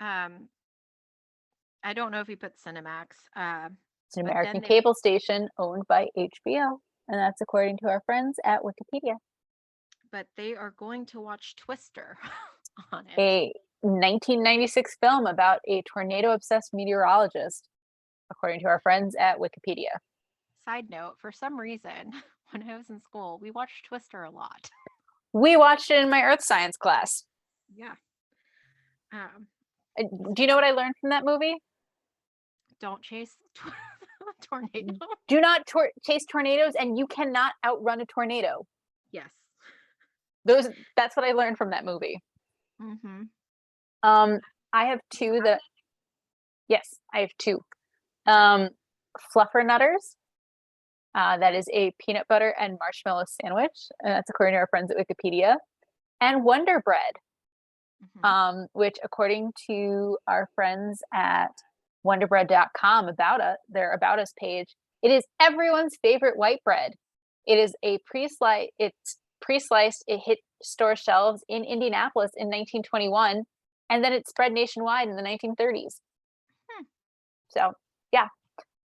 Hmm. I don't know if he put Cinemax, It's an but American then they, cable station owned by HBO, and that's according to our friends at Wikipedia. but they are going to watch Twister on it. A 1996 film about a tornado obsessed meteorologist, according to our friends at Wikipedia. Side note: for some reason, when I was in school, we watched Twister a lot. We watched it in my earth science class. Yeah. Um, Do you know what I learned from that movie? don't chase tornado. Do not chase tornadoes, and you cannot outrun a tornado. Yes. That's what I learned from that movie. Mm-hmm. I have two that. Yes, I have two. Fluffernutters. That is a peanut butter and marshmallow sandwich. And that's according to our friends at Wikipedia. And Wonder Bread, which according to our friends at wonderbread.com their About Us page, it is everyone's favorite white bread. It is a pre-sliced, it's pre-sliced, it hit store shelves in Indianapolis in 1921, and then it spread nationwide in the 1930s. So, yeah.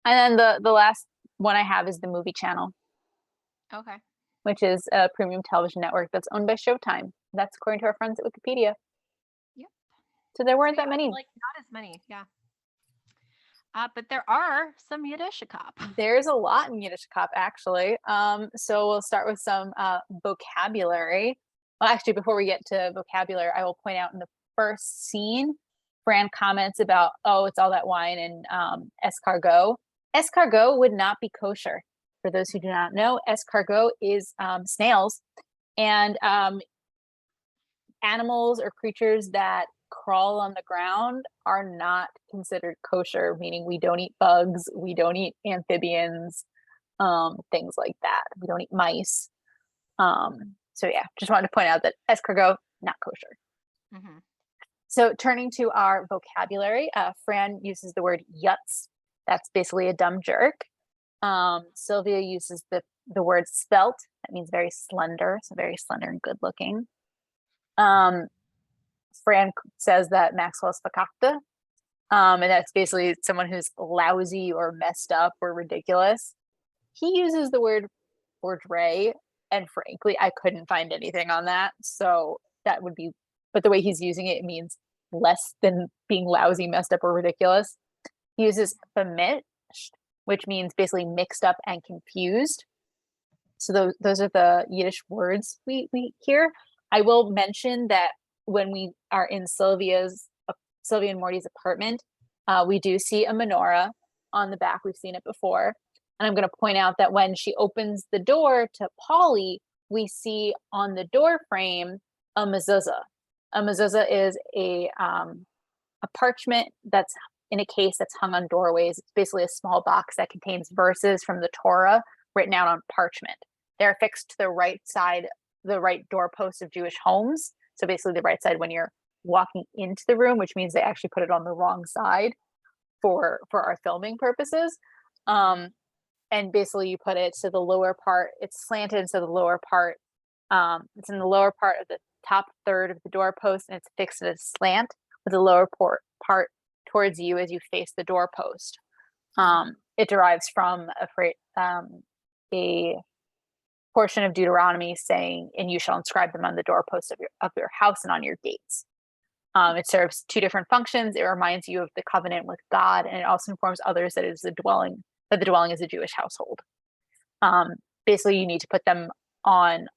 And then the last one I have is the Movie Channel. Okay. Which is a premium television network that's owned by Showtime. That's according to our friends at Wikipedia. Yep. So there weren't So, that many. like not as many. Yeah. But there are some Yiddishkop. There's a lot in Yiddishkop, actually. So we'll start with some vocabulary. Well, actually, before we get to vocabulary, I will point out in the first scene, Fran comments about, oh, it's all that wine and escargot. Escargot would not be kosher. For those who do not know, escargot is snails and animals or creatures that crawl on the ground are not considered kosher, meaning we don't eat bugs, we don't eat amphibians, things like that. We don't eat mice. So yeah, just wanted to point out that escargot, not kosher. Mm-hmm. So turning to our vocabulary, Fran uses the word yutz. That's basically a dumb jerk. Sylvia uses the word svelte. That means very slender, so very slender and good looking. Fran says that Maxwell's fakakta, and that's basically someone who's lousy or messed up or ridiculous. He uses the word portray, and frankly, I couldn't find anything on that. So that would be, but the way he's using it, it means less than being lousy, messed up, or ridiculous. He uses bemished, which means basically mixed up and confused. So those are the Yiddish words we hear. I will mention that when we are in Sylvia and Morty's apartment, we do see a menorah on the back. We've seen it before. And I'm going to point out that when she opens the door to Polly, we see on the door frame a mezuzah. A mezuzah is a parchment that's in a case that's hung on doorways. It's basically a small box that contains verses from the Torah written out on parchment. They're fixed to the right side, the right doorpost of Jewish homes. So basically the right side when you're walking into the room, which means they actually put it on the wrong side for our filming purposes. And basically you put it to the lower part, it's slanted, so the lower part, it's in the lower part of the top third of the doorpost, and it's fixed at a slant with the lower part towards you as you face the doorpost. it derives from a portion of Deuteronomy saying, "And you shall inscribe them on the doorposts of your house and on your gates." It serves two different functions. It reminds you of the covenant with God, and it also informs others that the dwelling is a Jewish household. Basically, you need to put them on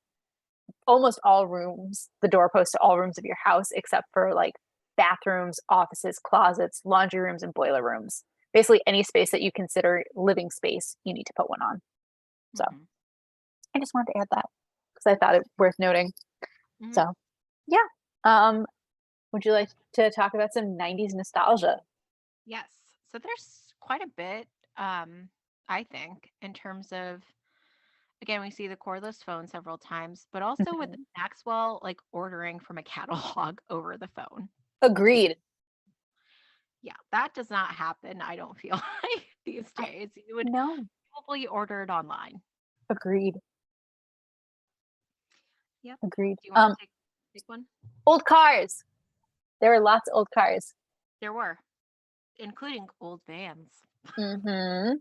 almost all rooms, the doorpost to all rooms of your house, except for like bathrooms, offices, closets, laundry rooms, and boiler rooms. Basically, any space that you consider living space, you need to put one on. So Mm-hmm. I just wanted to add that because I thought it worth noting. Mm-hmm. So yeah. Would you like to talk about some 90s nostalgia? Yes. So there's quite a bit, I think, in terms of, again, we see the cordless phone several times, but also with Mhm. Maxwell like ordering from a catalog over the phone. Agreed. Yeah, that does not happen, I don't feel like these I days. You would no. probably order it online. Agreed. Yep. Agreed. Do you want to take one? Old cars. There were lots of old cars. There were, including old vans. Mm-hmm.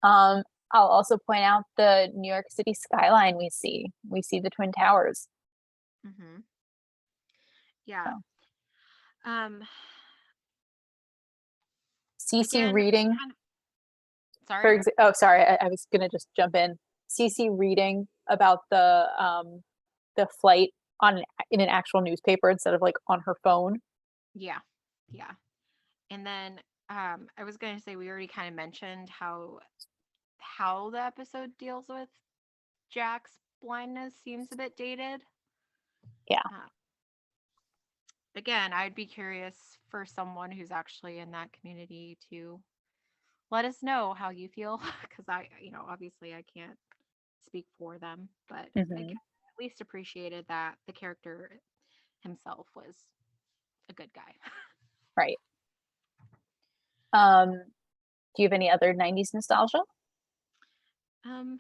I'll also point out the New York City skyline we see. We see the Twin Towers. Mm-hmm. Yeah. So Um, CC again, we reading, kind of, sorry. oh, sorry, I was gonna just jump in. CC reading about the flight in an actual newspaper instead of like on her phone. Yeah. Yeah. And then I was going to say we already kind of mentioned how the episode deals with Jack's blindness seems a bit dated. Yeah. Uh, again, I'd be curious for someone who's actually in that community to let us know how you feel because obviously I can't speak for them, but I Hmm. at least appreciated that the character himself was a good guy. Right. Do you have any other 90s nostalgia? um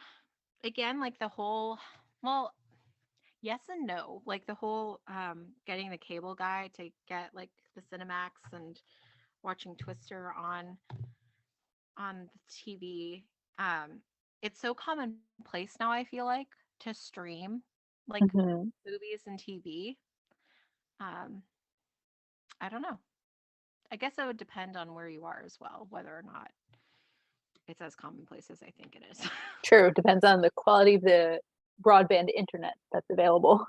again, like the whole, well, yes and no. Like the whole getting the cable guy to get like the Cinemax and watching Twister on the TV. It's so commonplace now, I feel like, to stream like Hmm. movies and TV. Um, I don't know. I guess it would depend on where you are as well, whether or not it's as commonplace as I think it is. True. Depends on the quality of the broadband internet that's available.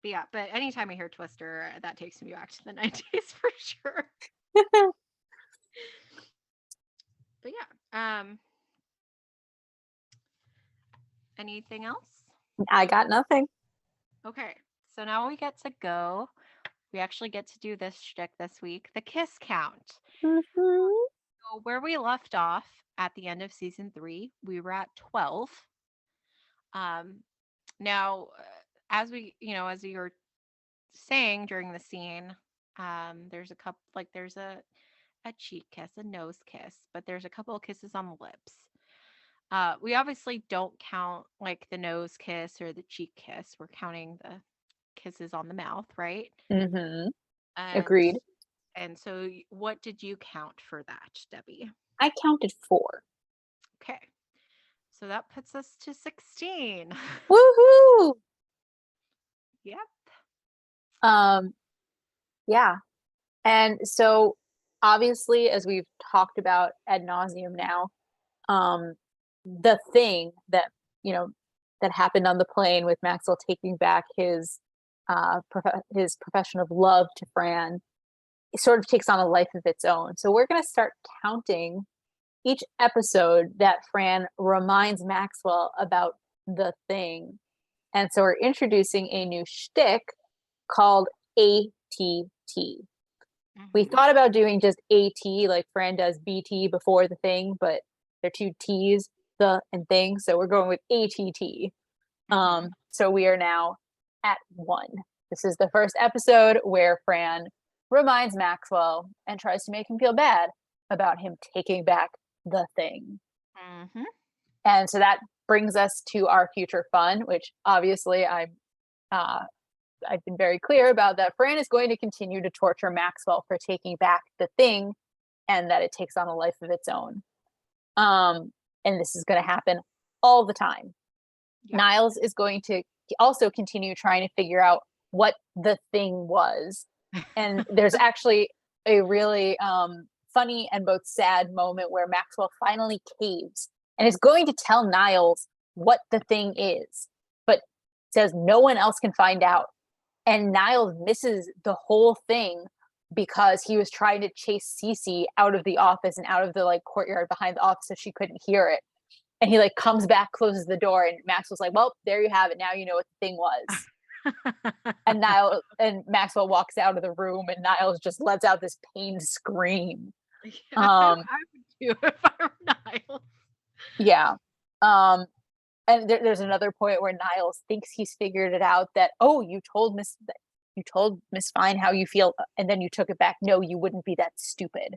But anytime I hear Twister, that takes me back to the 90s for sure. But yeah, anything else? I got nothing. Okay, so now we get to go. We actually get to do this shtick this week, the kiss count. Hmm. So where we left off at the end of season 3, we were at 12. Um, now, as you were saying during the scene, there's a couple, like a cheek kiss, a nose kiss, but there's a couple of kisses on the lips. We obviously don't count like the nose kiss or the cheek kiss. We're counting the kisses on the mouth, right? Hmm. And Agreed. and so what did you count for that, Debbie? I counted 4. Okay. So that puts us to 16. Woohoo! Yep. Um, yeah. And so obviously, as we've talked about ad nauseum now, um, the thing that, you know, that happened on the plane with Maxwell taking back his profession of love to Fran, it sort of takes on a life of its own. So we're going to start counting each episode that Fran reminds Maxwell about the thing. And so we're introducing a new shtick called ATT. We Hmm. thought about doing just AT, like Fran does BT before the thing, but they're two T's, the and thing. So we're going with ATT. Hmm. So we are now at 1. This is the first episode where Fran reminds Maxwell and tries to make him feel bad about him taking back the thing. Hmm. And so that brings us to our future fun, which obviously uh, I've been very clear about that Fran is going to continue to torture Maxwell for taking back the thing and that it takes on a life of its own. And this is going to happen all the time. Yeah. Niles is going to also continue trying to figure out what the thing was. And there's actually a really funny and both sad moment where Maxwell finally caves and is going to tell Niles what the thing is, but says no one else can find out. And Niles misses the whole thing because he was trying to chase Cece out of the office and out of the like courtyard behind the office so she couldn't hear it. And he like comes back, closes the door, and Max was like, "Well, there you have it. Now you know what the thing was." And Niles and Maxwell walks out of the room, and Niles just lets out this pained scream. Yeah, Um, I would too if I were Niles. yeah. Um, and there's another point where Niles thinks he's figured it out that, oh, you told Miss Fine how you feel, and then you took it back. No, you wouldn't be that stupid.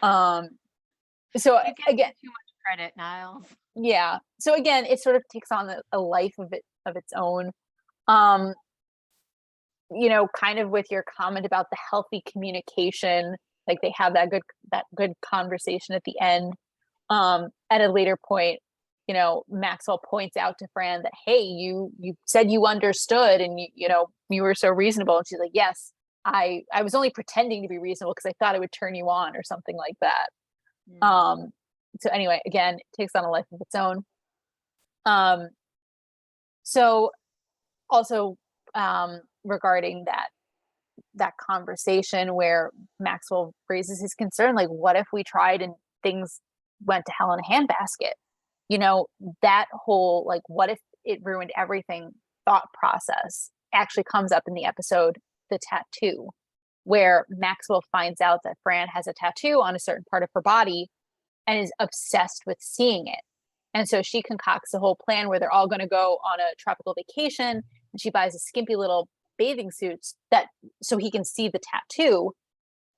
Um, so You give again, him too much credit, Niles. yeah. So again, it sort of takes on a life of its own. Um, kind of with your comment about the healthy communication, like they have that good conversation at the end. At a later point, Maxwell points out to Fran that, hey, you said you understood and you were so reasonable. And she's like, yes, I was only pretending to be reasonable because I thought it would turn you on or something like that. Mm. So anyway, again, it takes on a life of its own. Um, so also regarding that conversation where Maxwell raises his concern, like, what if we tried and things went to hell in a handbasket? That whole, like, what if it ruined everything thought process actually comes up in the episode, The Tattoo, where Maxwell finds out that Fran has a tattoo on a certain part of her body and is obsessed with seeing it. And so she concocts a whole plan where they're all going to go on a tropical vacation, and she buys a skimpy little bathing suits that so he can see the tattoo.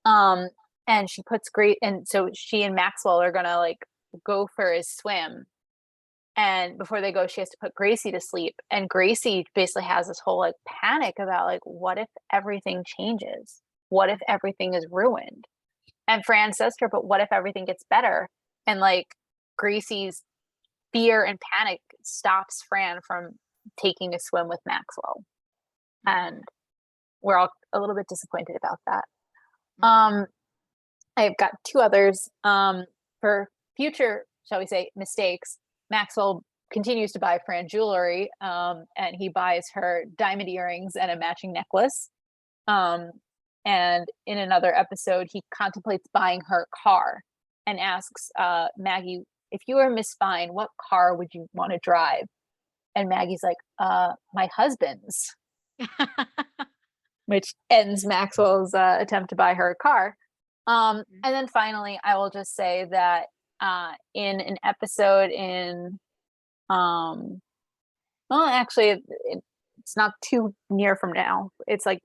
Um, and she puts great, and so she and Maxwell are gonna like go for his swim. And before they go, she has to put Gracie to sleep. And Gracie basically has this whole like panic about like, what if everything changes? What if everything is ruined? And Fran says to her, but what if everything gets better? And like Gracie's fear and panic stops Fran from taking a swim with Maxwell. Mm-hmm. And we're all a little bit disappointed about that. Mm-hmm. Um, I've got two others. For future, shall we say, mistakes, Maxwell continues to buy Fran jewelry, and he buys her diamond earrings and a matching necklace. Um, and in another episode, he contemplates buying her a car and asks Maggie, if you were Miss Fine, what car would you want to drive? And Maggie's like, my husband's, which ends Maxwell's attempt to buy her a car. And then finally, I will just say that in an episode um, well, actually, it's not too near from now. It's like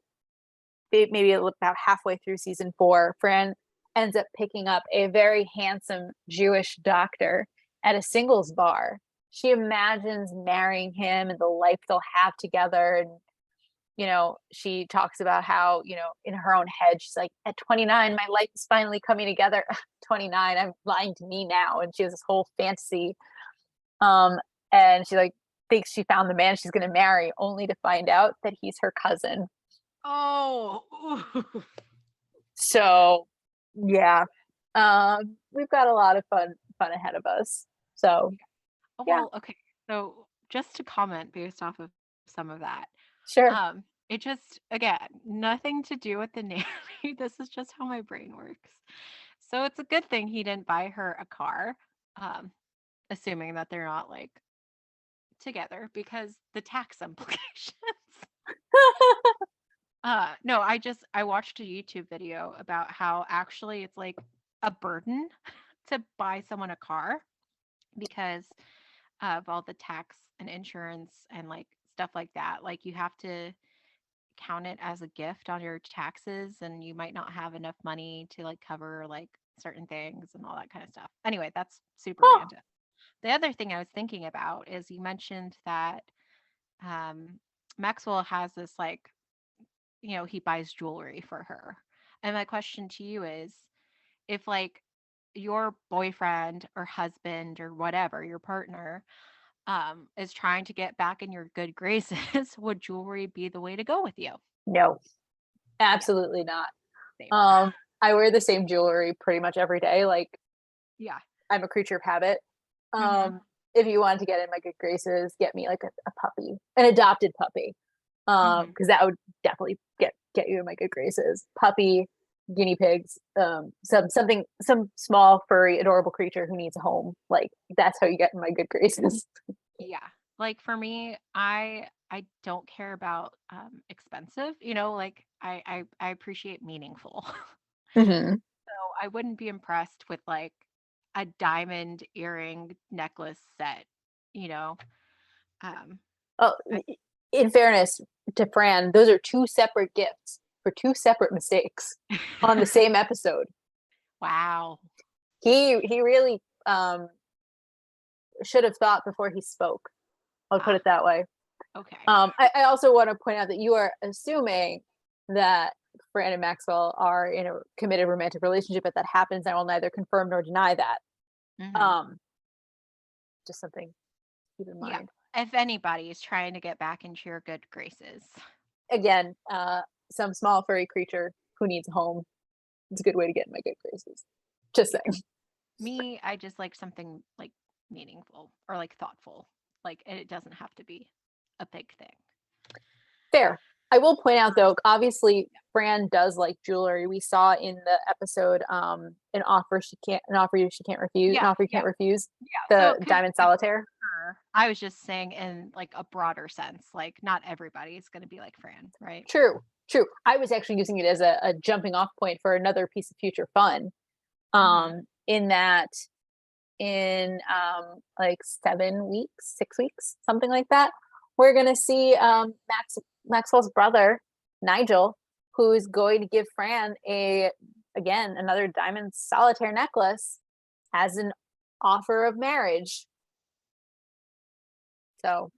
maybe about halfway through season 4. Fran ends up picking up a very handsome Jewish doctor at a singles bar. She imagines marrying him and the life they'll have together. And she talks about how, in her own head, she's like, at 29, my life is finally coming together. 29, I'm lying to me now. And she has this whole fantasy. Um, and she like thinks she found the man she's going to marry, only to find out that he's her cousin. Oh, So, yeah, we've got a lot of fun ahead of us. So, oh, yeah, well, okay. So just to comment based off of some of that, sure. it just again nothing to do with the nanny. This is just how my brain works. So it's a good thing he didn't buy her a car, um, assuming that they're not like together because the tax implications. No, I watched a YouTube video about how actually it's like a burden to buy someone a car because of all the tax and insurance and like stuff like that. Like you have to count it as a gift on your taxes and you might not have enough money to like cover like certain things and all that kind of stuff. Anyway, that's super Oh, random. The other thing I was thinking about is you mentioned that Maxwell has this like, he buys jewelry for her. And my question to you is if like your boyfriend or husband or whatever, your partner, is trying to get back in your good graces, would jewelry be the way to go with you? No, Yeah, absolutely not. same. I wear the same jewelry pretty much every day. Like, Yeah. I'm a creature of habit. Mhm. If you wanted to get in my good graces, get me like a puppy, an adopted puppy. Mhm. Because that would definitely get you in my good graces. Puppy, guinea pigs, some small furry adorable creature who needs a home. Like, that's how you get in my good graces. Yeah. Like for me, I don't care about expensive, like I appreciate meaningful. Hmm. So I wouldn't be impressed with like a diamond earring necklace set, you know. Um Oh, I, in fairness to Fran, those are two separate gifts for two separate mistakes on the same episode. wow. He really should have thought before he spoke. I'll put Ah, it that way. okay. I also want to point out that you are assuming that Fran and Maxwell are in a committed romantic relationship, but that happens. I will neither confirm nor deny that. Hmm. Um, just something to keep in Yeah. mind. If anybody is trying to get back into your good graces. Again, some small furry creature who needs a home. It's a good way to get in my good graces. Just saying. Me, I just like something like meaningful or like thoughtful. Like and it doesn't have to be a big thing. Fair. I will point out though, obviously Fran does like jewelry. We saw in the episode an offer she can't refuse, an Yeah, offer you yeah, can't refuse, yeah. So the it could diamond it could solitaire. her. I was just saying in like a broader sense, like not everybody is going to be like Fran, right? True, true. I was actually using it as a jumping off point for another piece of future fun. Hmm. In that in like 7 weeks, 6 weeks, something like that, we're gonna see Maxwell's brother, Nigel, who's going to give Fran a again another diamond solitaire necklace as an offer of marriage. So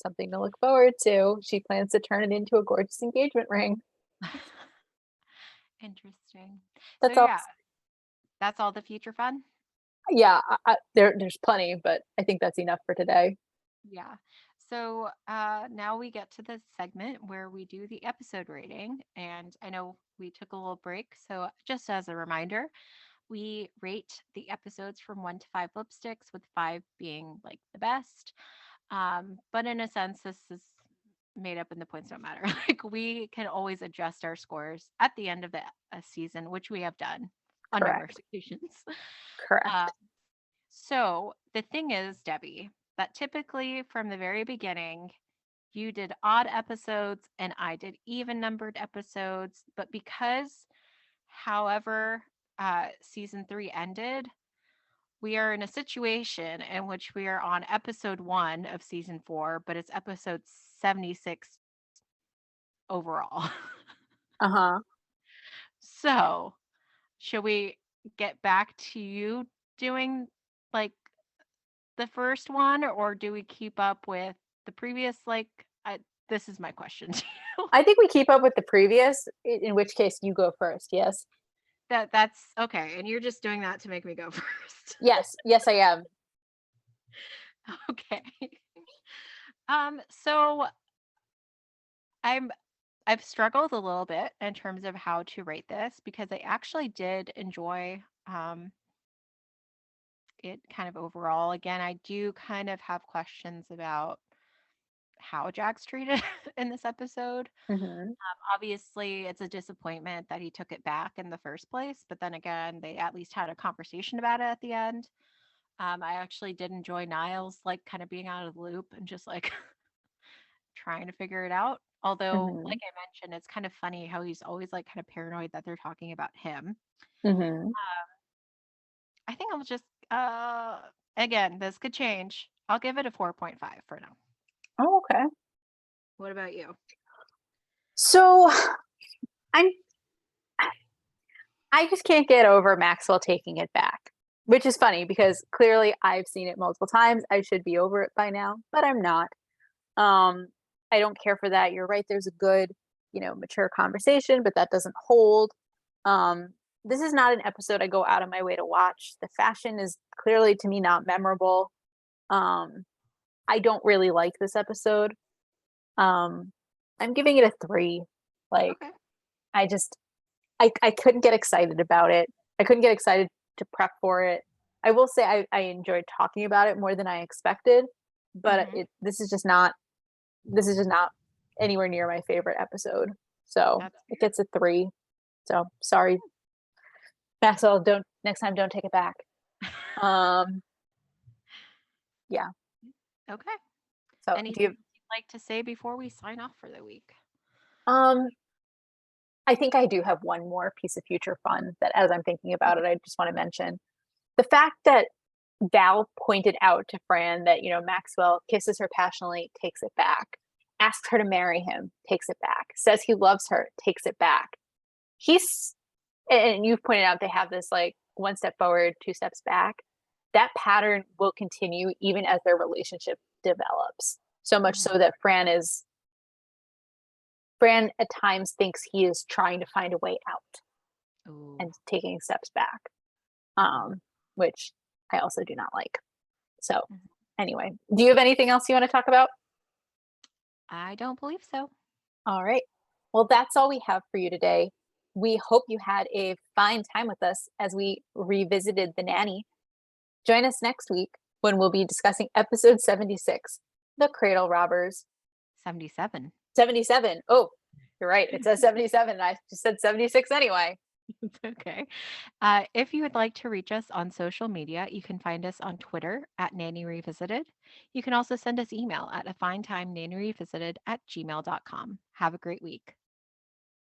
something to look forward to. She plans to turn it into a gorgeous engagement ring. Interesting. So That's all. yeah, that's all the future fun. Yeah, there's plenty, but I think that's enough for today. Yeah. So now we get to the segment where we do the episode rating. And I know we took a little break. So just as a reminder, we rate the episodes from 1 to 5 lipsticks, with 5 being like the best. But in a sense, this is made up and the points don't matter. Like we can always adjust our scores at the end of the season, which we have done on numerous Correct. occasions. Uh, Correct. so the thing is, Debbie, that typically from the very beginning, you did odd episodes and I did even numbered episodes. But because, however, season 3 ended, we are in a situation in which we are on episode 1 of season 4, but it's episode 76 overall. Uh-huh. So, should we get back to you doing like the first one, or do we keep up with the previous? Like, this is my question to you. I think we keep up with the previous, in which case you go first. Yes. That's okay, and you're just doing that to make me go first. Yes. Yes, I am. Okay. So I'm I've struggled a little bit in terms of how to rate this because I actually did enjoy it kind of overall. Again, I do kind of have questions about how Jack's treated in this episode. Hmm. Obviously, it's a disappointment that he took it back in the first place, but then again, they at least had a conversation about it at the end. I actually did enjoy Niles like kind of being out of the loop and just like trying to figure it out. Although, Hmm. like I mentioned, it's kind of funny how he's always like kind of paranoid that they're talking about him. Hmm. I think I'll just again, this could change. I'll give it a 4.5 for now. Oh, okay. What about you? So I'm I just can't get over Maxwell taking it back, which is funny because clearly I've seen it multiple times. I should be over it by now, but I'm not. Um, I don't care for that. You're right. There's a good, mature conversation, but that doesn't hold. Um, this is not an episode I go out of my way to watch. The fashion is clearly to me not memorable. Um, I don't really like this episode. Um, I'm giving it a 3. Like, Okay. I just I couldn't get excited about it. I couldn't get excited to prep for it. I will say I enjoyed talking about it more than I expected, but Hmm. this is just not anywhere near my favorite episode. So That's it gets a 3. So sorry, Maxwell. Don't next time. Don't take it back. fair. Um, yeah. Okay. So do Anything you? else you'd like to say before we sign off for the week? Um, I think I do have one more piece of future fun that, as I'm thinking about Okay. it, I just want to mention the fact that Val pointed out to Fran that, Maxwell kisses her passionately, takes it back, asks her to marry him, takes it back, says he loves her, takes it back. He's, and you've pointed out they have this like one step forward, two steps back. That pattern will continue even as their relationship develops. So much so Hmm. that Fran at times thinks he is trying to find a way out Ooh. and taking steps back, which I also do not like. So, Mhm. anyway, do you have anything else you want to talk about? I don't believe so. All right. Well, that's all we have for you today. We hope you had a fine time with us as we revisited The Nanny. Join us next week when we'll be discussing episode 76, The Cradle Robbers. 77. 77. Oh, you're right. It says 77. I just said 76 anyway. It's okay. If you would like to reach us on social media, you can find us on Twitter at Nanny Revisited. You can also send us email at afinetimenannyrevisited@gmail.com. Have a great week.